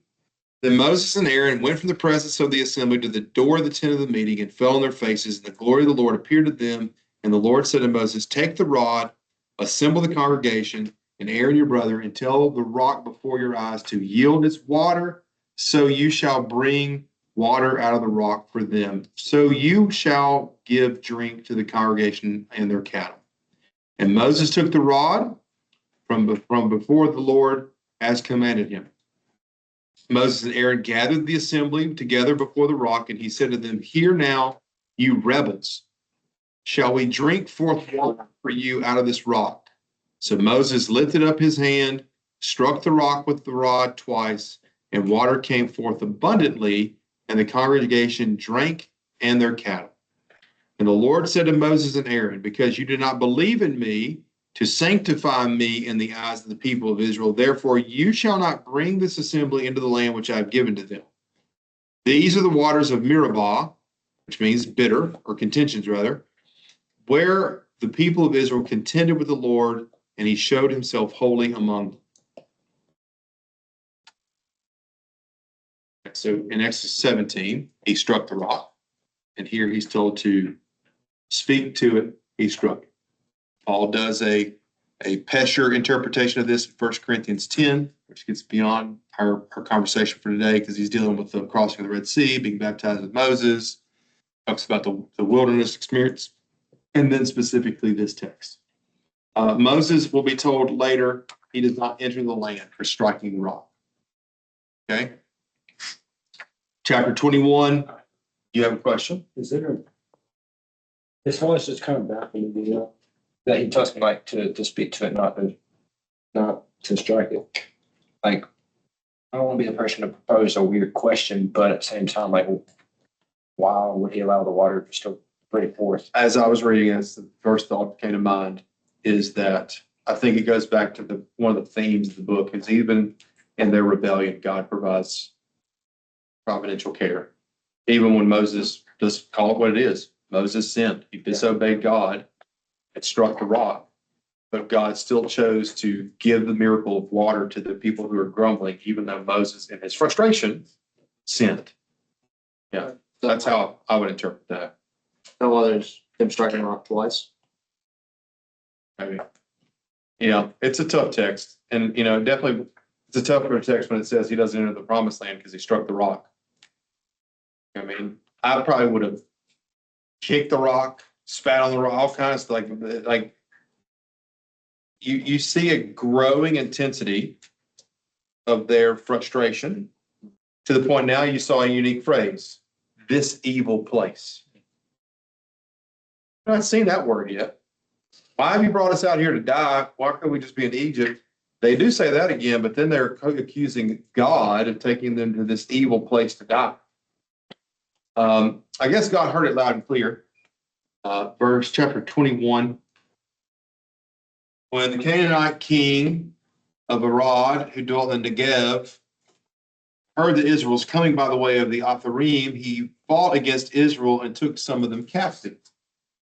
Then Moses and Aaron went from the presence of the assembly to the door of the tent of the meeting and fell on their faces, and the glory of the Lord appeared to them. And the Lord said to Moses, take the rod, assemble the congregation, and Aaron your brother, and tell the rock before your eyes to yield its water, so you shall bring water out of the rock for them. So you shall give drink to the congregation and their cattle. And Moses took the rod from before the Lord as commanded him. Moses and Aaron gathered the assembly together before the rock, and he said to them, hear now, you rebels, shall we drink forth water for you out of this rock? So Moses lifted up his hand, struck the rock with the rod twice, and water came forth abundantly, and the congregation drank and their cattle. And the Lord said to Moses and Aaron, because you did not believe in me to sanctify me in the eyes of the people of Israel, therefore you shall not bring this assembly into the land which I have given to them. These are the waters of Meribah, which means bitter, or contentions rather, where the people of Israel contended with the Lord, and he showed himself holy among them. So in Exodus 17, he struck the rock. And here he's told to speak to it. He struck it. Paul does a Pesher interpretation of this in 1 Corinthians 10, which gets beyond our conversation for today because he's dealing with the crossing of the Red Sea, being baptized with Moses, talks about the wilderness experience, and then specifically this text. Moses will be told later he does not enter the land for striking the rock. Okay? Chapter 21, you have a question? Is there, this one is just kind of baffling me, that he tells me like to speak to it, not to strike it. Like, I don't want to be the person to propose a weird question, but at the same time, like, why would he allow the water to still break forth? As I was reading this, the first thought that came to mind is that I think it goes back to one of the themes of the book is even in their rebellion, God provides providential care. Even when Moses, just call it what it is, Moses sinned. He disobeyed God and struck the rock. But God still chose to give the miracle of water to the people who are grumbling, even though Moses, in his frustration, sinned. Yeah, that's how I would interpret that. No others, them striking rock twice. Maybe. Yeah, it's a tough text. And, definitely it's a tougher text when it says he doesn't enter the promised land because he struck the rock. I mean, I probably would have kicked the rock, spat on the rock, all kinds of like you see a growing intensity of their frustration to the point now you saw a unique phrase, this evil place. I've not seen that word yet. Why have you brought us out here to die? Why couldn't we just be in Egypt? They do say that again, but then they're accusing God of taking them to this evil place to die. I guess God heard it loud and clear. Verse chapter 21. When the Canaanite king of Arad, who dwelt in Negev, heard that Israel was coming by the way of the Atharim, he fought against Israel and took some of them captive.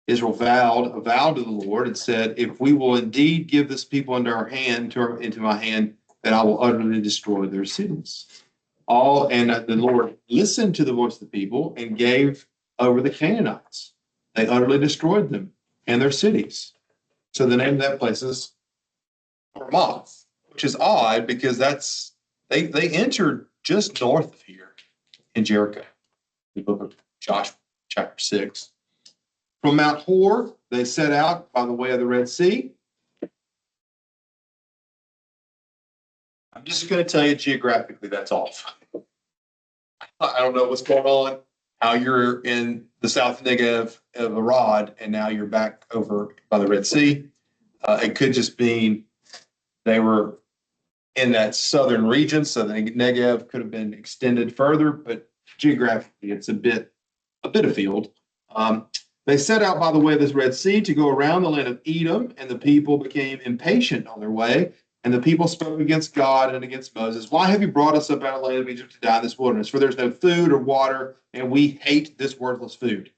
Israel vowed to the Lord and said, if we will indeed give this people into our hand, into my hand, then I will utterly destroy their cities. The Lord listened to the voice of the people and gave over the Canaanites. They utterly destroyed them and their cities. So the name of that place is Ramoth, which is odd because they entered just north of here in Jericho, the book of Joshua, chapter 6. From Mount Hor, they set out by the way of the Red Sea. I'm just going to tell you geographically that's off. I don't know what's going on, how you're in the south Negev of Arad, and now you're back over by the Red Sea. It could just mean they were in that southern region, so the Negev could have been extended further, but geographically it's a bit afield. They set out by the way of this Red Sea to go around the land of Edom, and the people became impatient on their way. And the people spoke against God and against Moses. Why have you brought us up out of the land of Egypt to die in this wilderness? For there's no food or water, and we hate this worthless food.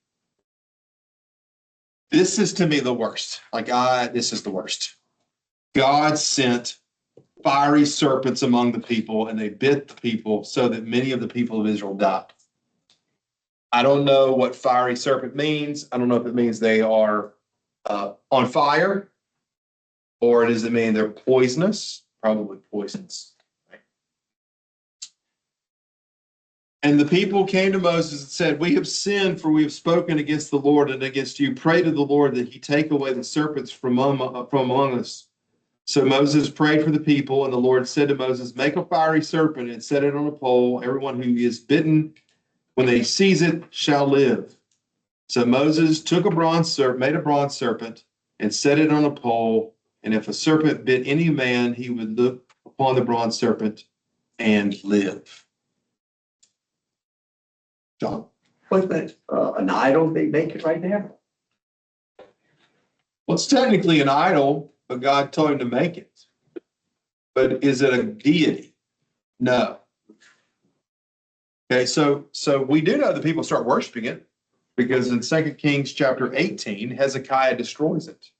This is to me the worst. This is the worst. God sent fiery serpents among the people, and they bit the people so that many of the people of Israel died. I don't know what fiery serpent means. I don't know if it means they are on fire, or does it mean they're poisonous? Probably poisonous. Right? And the people came to Moses and said, we have sinned, for we have spoken against the Lord and against you. Pray to the Lord that he take away the serpents from among us. So Moses prayed for the people, and the Lord said to Moses, make a fiery serpent and set it on a pole. Everyone who is bitten, when they seize it, shall live. So Moses took made a bronze serpent, and set it on a pole. And if a serpent bit any man, he would look upon the bronze serpent and live. John? What's that? An idol they make it right there? Well, it's technically an idol, but God told him to make it. But is it a deity? No. Okay, so we do know that people start worshiping it because in 2 Kings chapter 18, Hezekiah destroys it.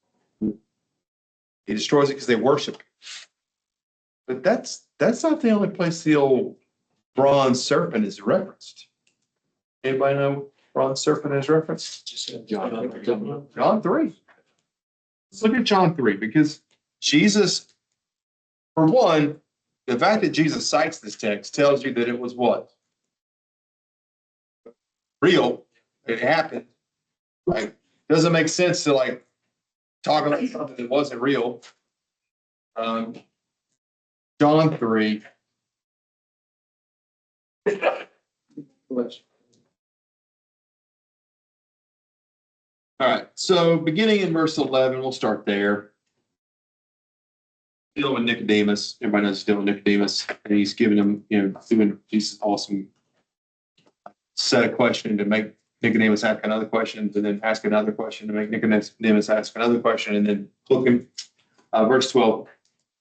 He destroys it because they worship it. But that's not the only place the old bronze serpent is referenced? Anybody know bronze serpent is referenced? John 3. Let's look at John 3, because Jesus, for one, the fact that Jesus cites this text tells you that it was what? Real. It happened. Like, doesn't make sense to like talk about something that wasn't real. John 3. All right, so beginning in verse 11, we'll start there. Dealing with Nicodemus. Everybody knows dealing with Nicodemus. And he's giving him, doing this awesome set of questions to make Nicodemus ask another question, and then ask another question to make Nicodemus ask another question, and then looking. Verse 12.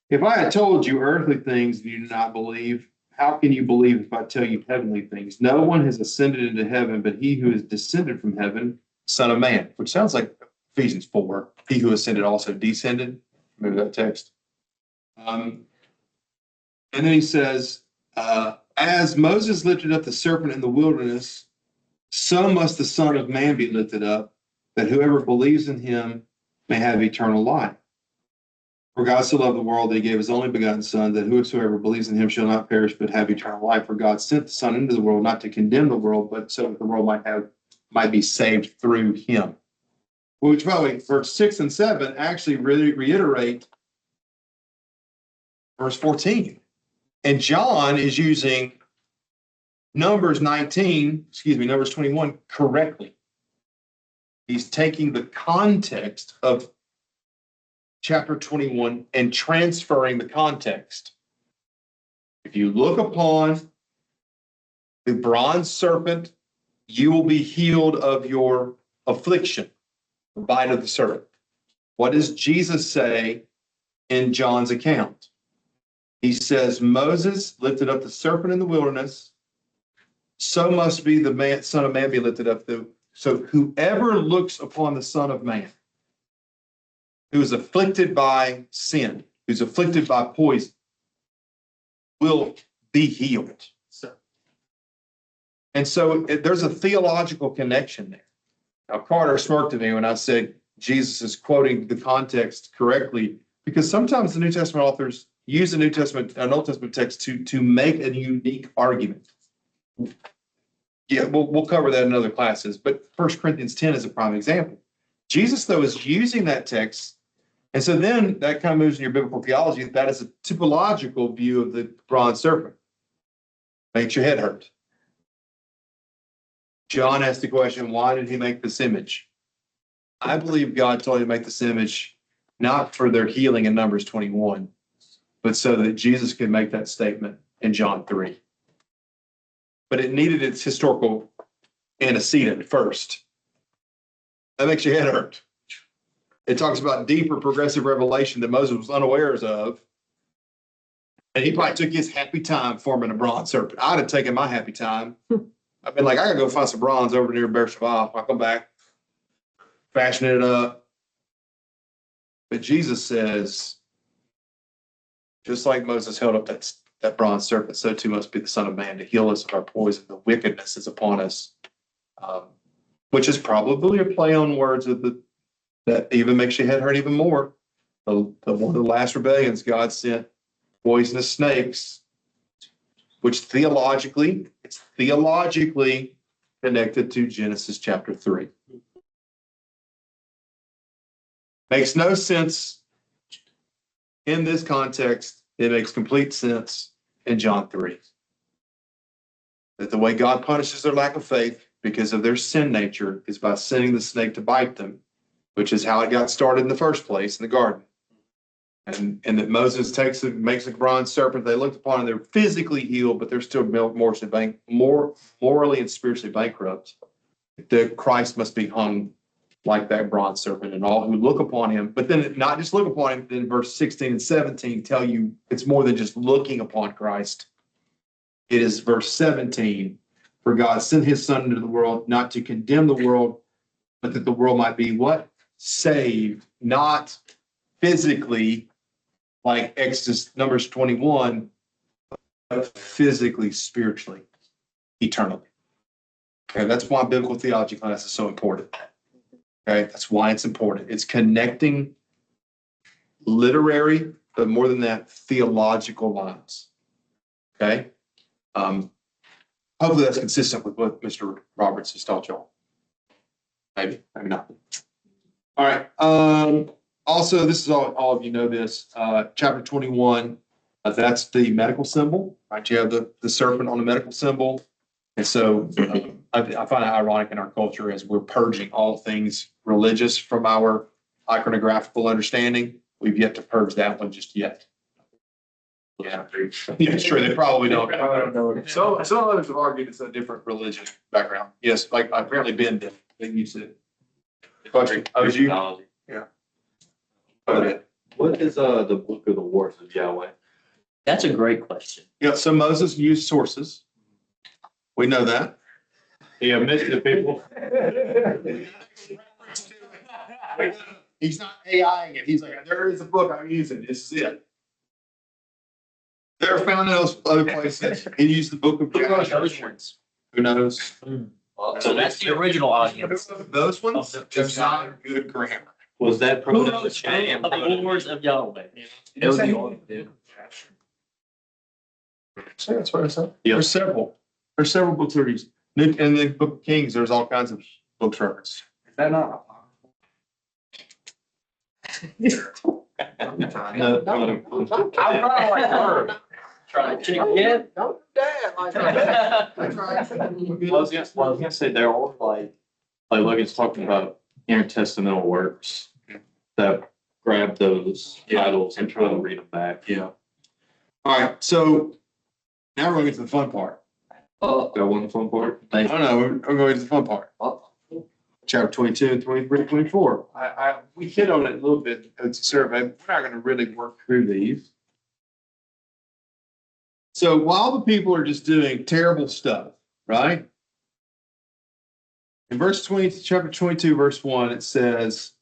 If I had told you earthly things and you do not believe, how can you believe if I tell you heavenly things? No one has ascended into heaven, but he who is descended from heaven, Son of Man, which sounds like Ephesians 4. He who ascended also descended. Remember that text. And then he says, as Moses lifted up the serpent in the wilderness, so must the Son of Man be lifted up, that whoever believes in him may have eternal life. For God so loved the world that he gave his only begotten Son, that whosoever believes in him shall not perish but have eternal life. For God sent the Son into the world not to condemn the world, but so that the world might be saved through him. Which, by the way, verse 6 and 7 actually really reiterate verse 14. And John is using Numbers 21 correctly. He's taking the context of chapter 21 and transferring the context. If you look upon the bronze serpent, you will be healed of your affliction, the bite of the serpent. What does Jesus say in John's account? He says, Moses lifted up the serpent in the wilderness, so must be the Son of Man be lifted up. So whoever looks upon the Son of Man, who is afflicted by sin, who's afflicted by poison, will be healed. And so there's a theological connection there. Now, Carter smirked at me when I said Jesus is quoting the context correctly, because sometimes the New Testament authors use an Old Testament text to make a unique argument. Yeah, we'll cover that in other classes, but 1 Corinthians 10 is a prime example. Jesus, though, is using that text, and so then that kind of moves in your biblical theology. That is a typological view of the bronze serpent. Makes your head hurt. John asked the question, why did he make this image? I believe God told him to make this image not for their healing in Numbers 21, but so that Jesus could make that statement in John 3. But it needed its historical antecedent first. That makes your head hurt. It talks about deeper progressive revelation that Moses was unawares of. And he probably took his happy time forming a bronze serpent. I'd have taken my happy time. I've been like, I gotta go find some bronze over near Beersheba. I'll come back, fashion it up. But Jesus says, just like Moses held up that bronze serpent, so too must be the Son of Man to heal us of our poison. The wickedness is upon us, which is probably a play on words of that even makes your head hurt even more. One of the last rebellions, God sent poisonous snakes, which it's theologically connected to Genesis chapter 3. Makes no sense in this context. It makes complete sense in John 3. That the way God punishes their lack of faith because of their sin nature is by sending the snake to bite them, which is how it got started in the first place in the garden. And that Moses makes a bronze serpent. They looked upon it, they're physically healed, but they're still more morally and spiritually bankrupt. That Christ must be hung like that bronze serpent, and all who look upon him. But then not just look upon him, then verse 16 and 17 tell you it's more than just looking upon Christ. It is verse 17, for God sent his Son into the world, not to condemn the world, but that the world might be what? Saved, not physically, like Numbers 21, physically, spiritually, eternally. Okay, that's why biblical theology class is so important. Okay, that's why it's important. It's connecting literary, but more than that, theological lines. Okay. Hopefully that's consistent with what Mr. Roberts has taught y'all. Maybe, maybe not. All right. Also, this is all of you know this. Chapter 21, that's the medical symbol, right? You have the serpent on the medical symbol. And so I find it ironic in our culture as we're purging all things religious from our iconographical understanding. We've yet to purge that one just yet. Yeah, yeah, sure. They probably don't. So some others have argued it's a different religious background. Yes, like apparently Ben did. They used it. Patrick, was you? Yeah. What is the book of the wars of Yahweh? That's a great question. Yeah, so Moses used sources. We know that. He omitted the people. He's not AIing it. He's like, there is a book I'm using. This is it. They're found in those other places. He used the book of Joshua. Who knows? So that's the original audience. Those ones, just not good grammar. Was that Who knows the wars of Yahweh? It was the That's what I said. Yeah. There's several. There's several books that are used. In the Book of Kings, there's all kinds of books referenced. Is that not? Try to again. Don't do that like I was gonna say there are like Logan's talking about intertestamental works that grab those titles and try to read them back. Yeah. All right, so now we're going to get to the fun part. Got one fun part. I don't know, we're going to get to the fun part. Chapter 22 and 23, 24. We hit on it a little bit. It's a survey. We're not going to really work through these. So while the people are just doing terrible stuff, right? In verse 20, chapter 22, verse 1, it says,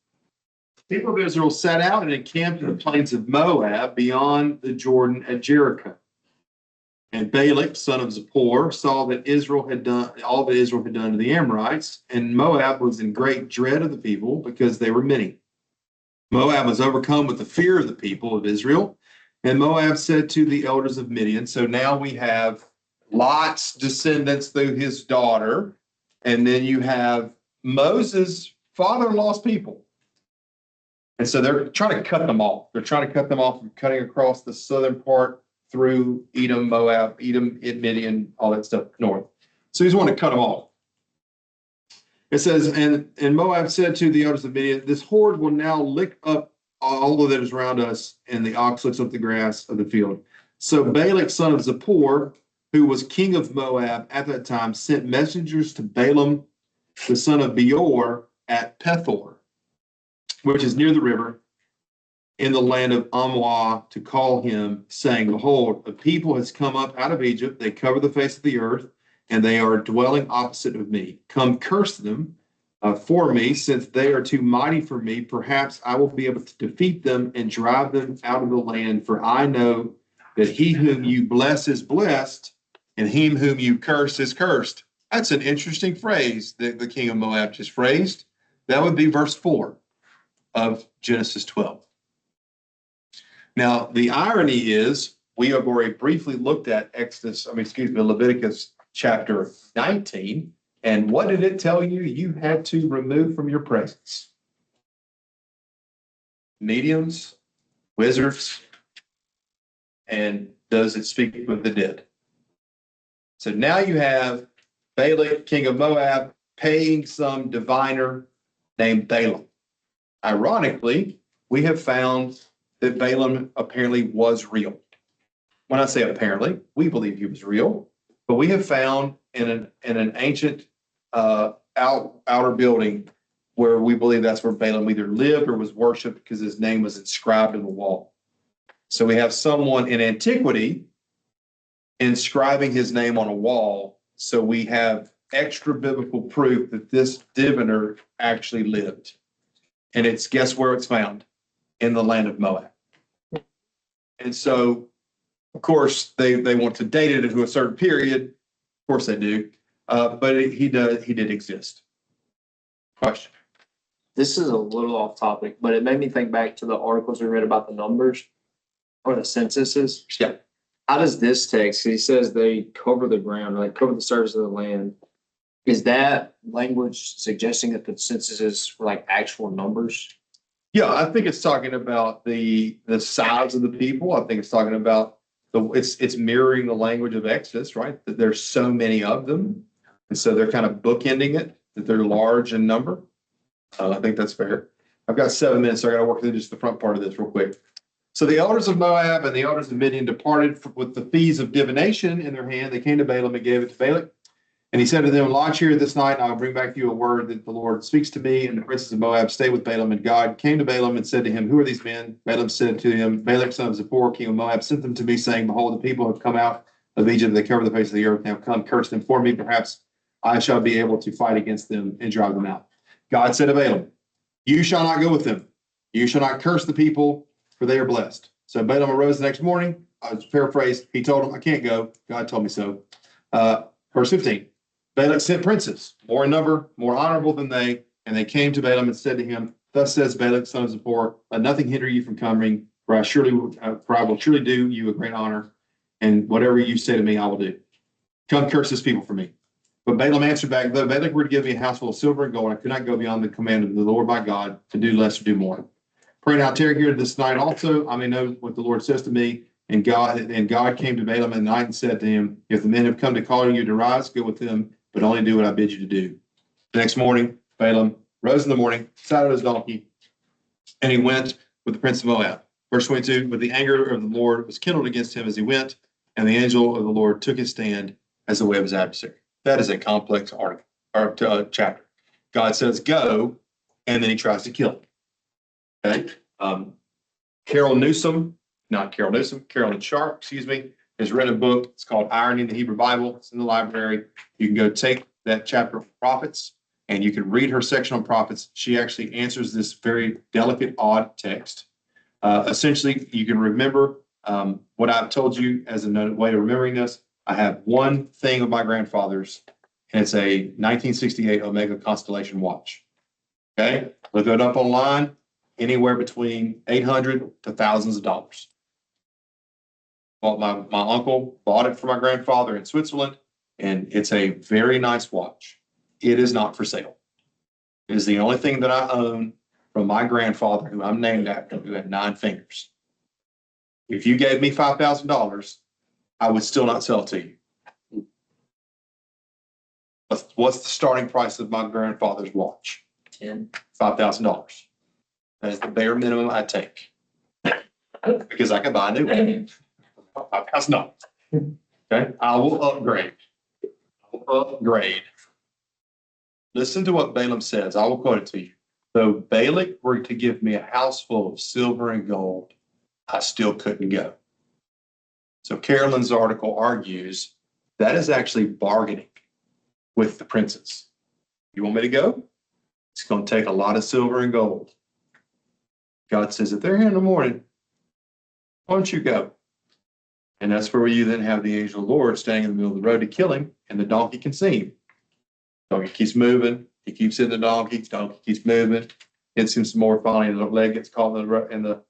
the people of Israel set out and encamped in the plains of Moab beyond the Jordan at Jericho. And Balak, son of Zippor, saw that Israel had done all that Israel had done to the Amorites, and Moab was in great dread of the people because they were many. Moab was overcome with the fear of the people of Israel, and Moab said to the elders of Midian, so now we have Lot's descendants through his daughter, and then you have Moses' father-in-law's people. And so they're trying to cut them off. They're trying to cut them off from cutting across the southern part through Edom, Moab, Edom, Midian, all that stuff north. So he's wanting to cut them off. It says, and Moab said to the elders of Midian, this horde will now lick up all of that is around us, and the ox licks up the grass of the field. So Balak, son of Zippor, who was king of Moab at that time, sent messengers to Balaam, the son of Beor, at Pethor, which is near the river, in the land of Amwah, to call him, saying, behold, a people has come up out of Egypt. They cover the face of the earth, and they are dwelling opposite of me. Come curse them for me, since they are too mighty for me. Perhaps I will be able to defeat them and drive them out of the land. For I know that he whom you bless is blessed, and him whom you curse is cursed. That's an interesting phrase that the king of Moab just phrased. That would be verse 4 of Genesis 12. Now, the irony is, we have already briefly looked at Leviticus chapter 19. And what did it tell you? You had to remove from your presence mediums, wizards, and those that speak with the dead. So now you have Balak, king of Moab, paying some diviner named Balaam. Ironically, we have found that Balaam apparently was real. When I say apparently, we believe he was real, but we have found in an ancient outer building where we believe that's where Balaam either lived or was worshipped because his name was inscribed in the wall. So we have someone in antiquity inscribing his name on a wall. So we have extra biblical proof that this diviner actually lived. And guess where it's found? In the land of Moab. And so Of course, they want to date it into a certain period. Of course they do. But he did exist. Question. This is a little off topic, but it made me think back to the articles we read about the numbers or the censuses. Yeah. How does this text, he says they cover the ground, like cover the surface of the land. Is that language suggesting that the censuses were like actual numbers? Yeah, I think it's talking about the size of the people. I think it's talking about it's mirroring the language of Exodus, right? That there's so many of them. And so they're kind of bookending it, that they're large in number. I think that's fair. I've got 7 minutes, so I got to work through just the front part of this real quick. So the elders of Moab and the elders of Midian departed with the fees of divination in their hand. They came to Balaam and gave it to Balak. And he said to them, lodge here this night, and I will bring back to you a word that the Lord speaks to me. And the princes of Moab stayed with Balaam. And God came to Balaam and said to him, who are these men? Balaam said to him, Balak, son of Zippor, king of Moab, sent them to me, saying, behold, the people have come out of Egypt. They cover the face of the earth. They have come, cursed them for me. Perhaps I shall be able to fight against them and drive them out. God said to Balaam, you shall not go with them. You shall not curse the people, for they are blessed. So Balaam arose the next morning. I was paraphrased. He told him, I can't go. God told me so. Verse 15. Balak sent princes, more in number, more honorable than they, and they came to Balaam and said to him, thus says Balak, son of Zippor, let nothing hinder you from coming, for I will surely do you a great honor, and whatever you say to me, I will do. Come curse this people for me. But Balaam answered back, though Balak were to give me a house full of silver and gold, I could not go beyond the command of the Lord my God to do less or do more. Pray now, tarry here this night also, I may know what the Lord says to me. And God came to Balaam at night and said to him, if the men have come to call you to rise, go with them, but only do what I bid you to do. The next morning, Balaam rose in the morning, sat on his donkey, and he went with the prince of Moab. Verse 22, but the anger of the Lord was kindled against him as he went, and the angel of the Lord took his stand as the way of his adversary. That is a complex chapter. God says, go, and then he tries to kill him. Okay. Carolyn Sharp, has written a book. It's called Irony in the Hebrew Bible. It's in the library. You can go take that chapter of prophets and you can read her section on prophets. She actually answers this very delicate, odd text. Essentially, you can remember what I've told you as a way of remembering this. I have one thing of my grandfather's, and it's a 1968 Omega Constellation watch. Okay, look it up online, anywhere between $800 to thousands of dollars. My uncle bought it for my grandfather in Switzerland, and it's a very nice watch. It is not for sale. It is the only thing that I own from my grandfather, who I'm named after, who had 9 fingers. If you gave me $5,000, I would still not sell it to you. What's the starting price of my grandfather's watch? $5,000. That is the bare minimum I take. Because I can buy a new one. $5,000. Okay, I will upgrade. Listen to what Balaam says. I will quote it to you. Though Balak were to give me a house full of silver and gold, I still couldn't go. So Carolyn's article argues that is actually bargaining with the princes. You want me to go? It's going to take a lot of silver and gold. God says, if they're here in the morning, why don't you go? And that's where you then have the angel of the Lord standing in the middle of the road to kill him, and the donkey can see him. Donkey keeps moving. He keeps hitting the donkey. Donkey keeps moving. Hits him some more. Finally, the leg gets caught and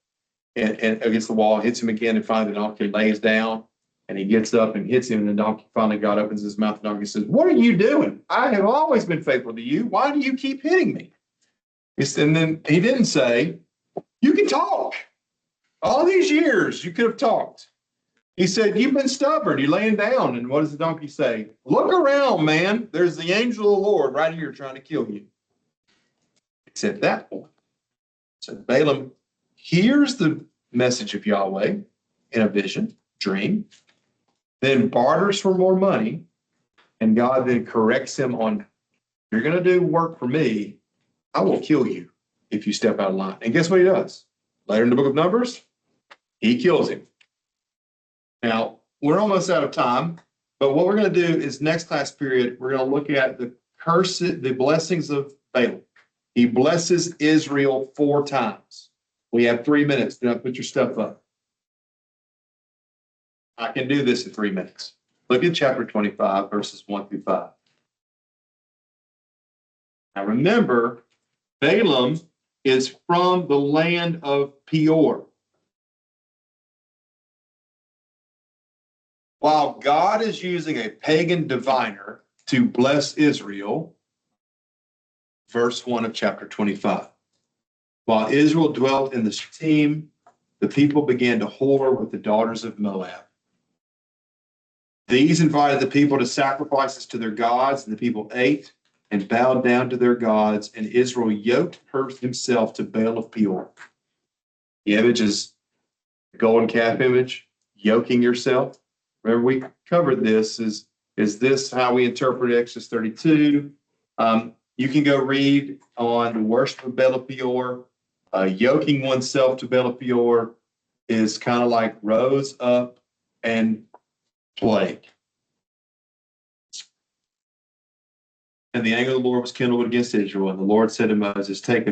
against the wall. Hits him again, and finally the donkey lays down. And he gets up and hits him, and the donkey finally God opens his mouth. The donkey says, "What are you doing? I have always been faithful to you. Why do you keep hitting me?" And then he didn't say, "You can talk. All these years you could have talked." He said, "You've been stubborn. You're laying down." And what does the donkey say? "Look around, man. There's the angel of the Lord right here trying to kill you." It's at that point. So Balaam hears the message of Yahweh in a vision, dream, then barters for more money, and God then corrects him on, "You're going to do work for me. I will kill you if you step out of line." And guess what he does? Later in the book of Numbers, he kills him. Now, we're almost out of time, but what we're going to do is next class period, we're going to look at the blessings of Balaam. He blesses Israel 4 times. We have 3 minutes. Do not put your stuff up. I can do this in 3 minutes. Look at chapter 25, verses 1 through 5. Now remember, Balaam is from the land of Peor. While God is using a pagan diviner to bless Israel, verse 1 of chapter 25. While Israel dwelt in the Shittim, the people began to whore with the daughters of Moab. These invited the people to sacrifices to their gods, and the people ate and bowed down to their gods, and Israel yoked himself to Baal of Peor. The image is the golden calf image, yoking yourself. Remember, we covered this. Is this how we interpret Exodus 32? You can go read on the worship of Baal of Peor. Yoking oneself to Baal of Peor is kind of like rose up and played. And the anger of the Lord was kindled against Israel. And the Lord said to Moses, take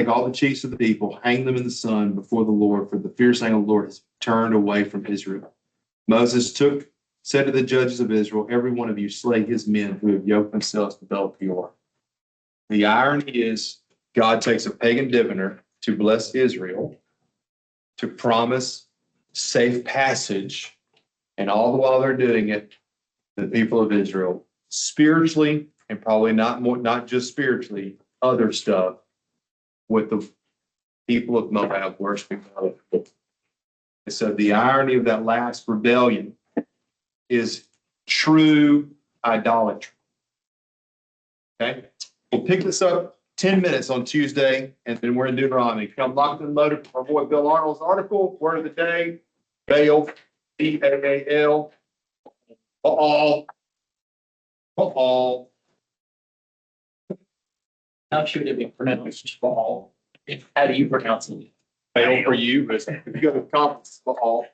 all the chiefs of the people, hang them in the sun before the Lord, for the fierce anger of the Lord has turned away from Israel. Moses said to the judges of Israel, every one of you slay his men who have yoked themselves to Baal Peor. The irony is God takes a pagan diviner to bless Israel, to promise safe passage, and all the while they're doing it, the people of Israel, spiritually, and probably not just spiritually, other stuff, with the people of Moab worshiping other people. And so the irony of that last rebellion is true idolatry. Okay? We'll pick this up 10 minutes on Tuesday, and then we're in Deuteronomy. Come locked and loaded for our boy Bill Arnold's article, word of the day, Baal, B-A-A-L, Baal. How should it be pronounced? Baal. How do you pronounce it? Baal for you, but if you go to conference, Baal.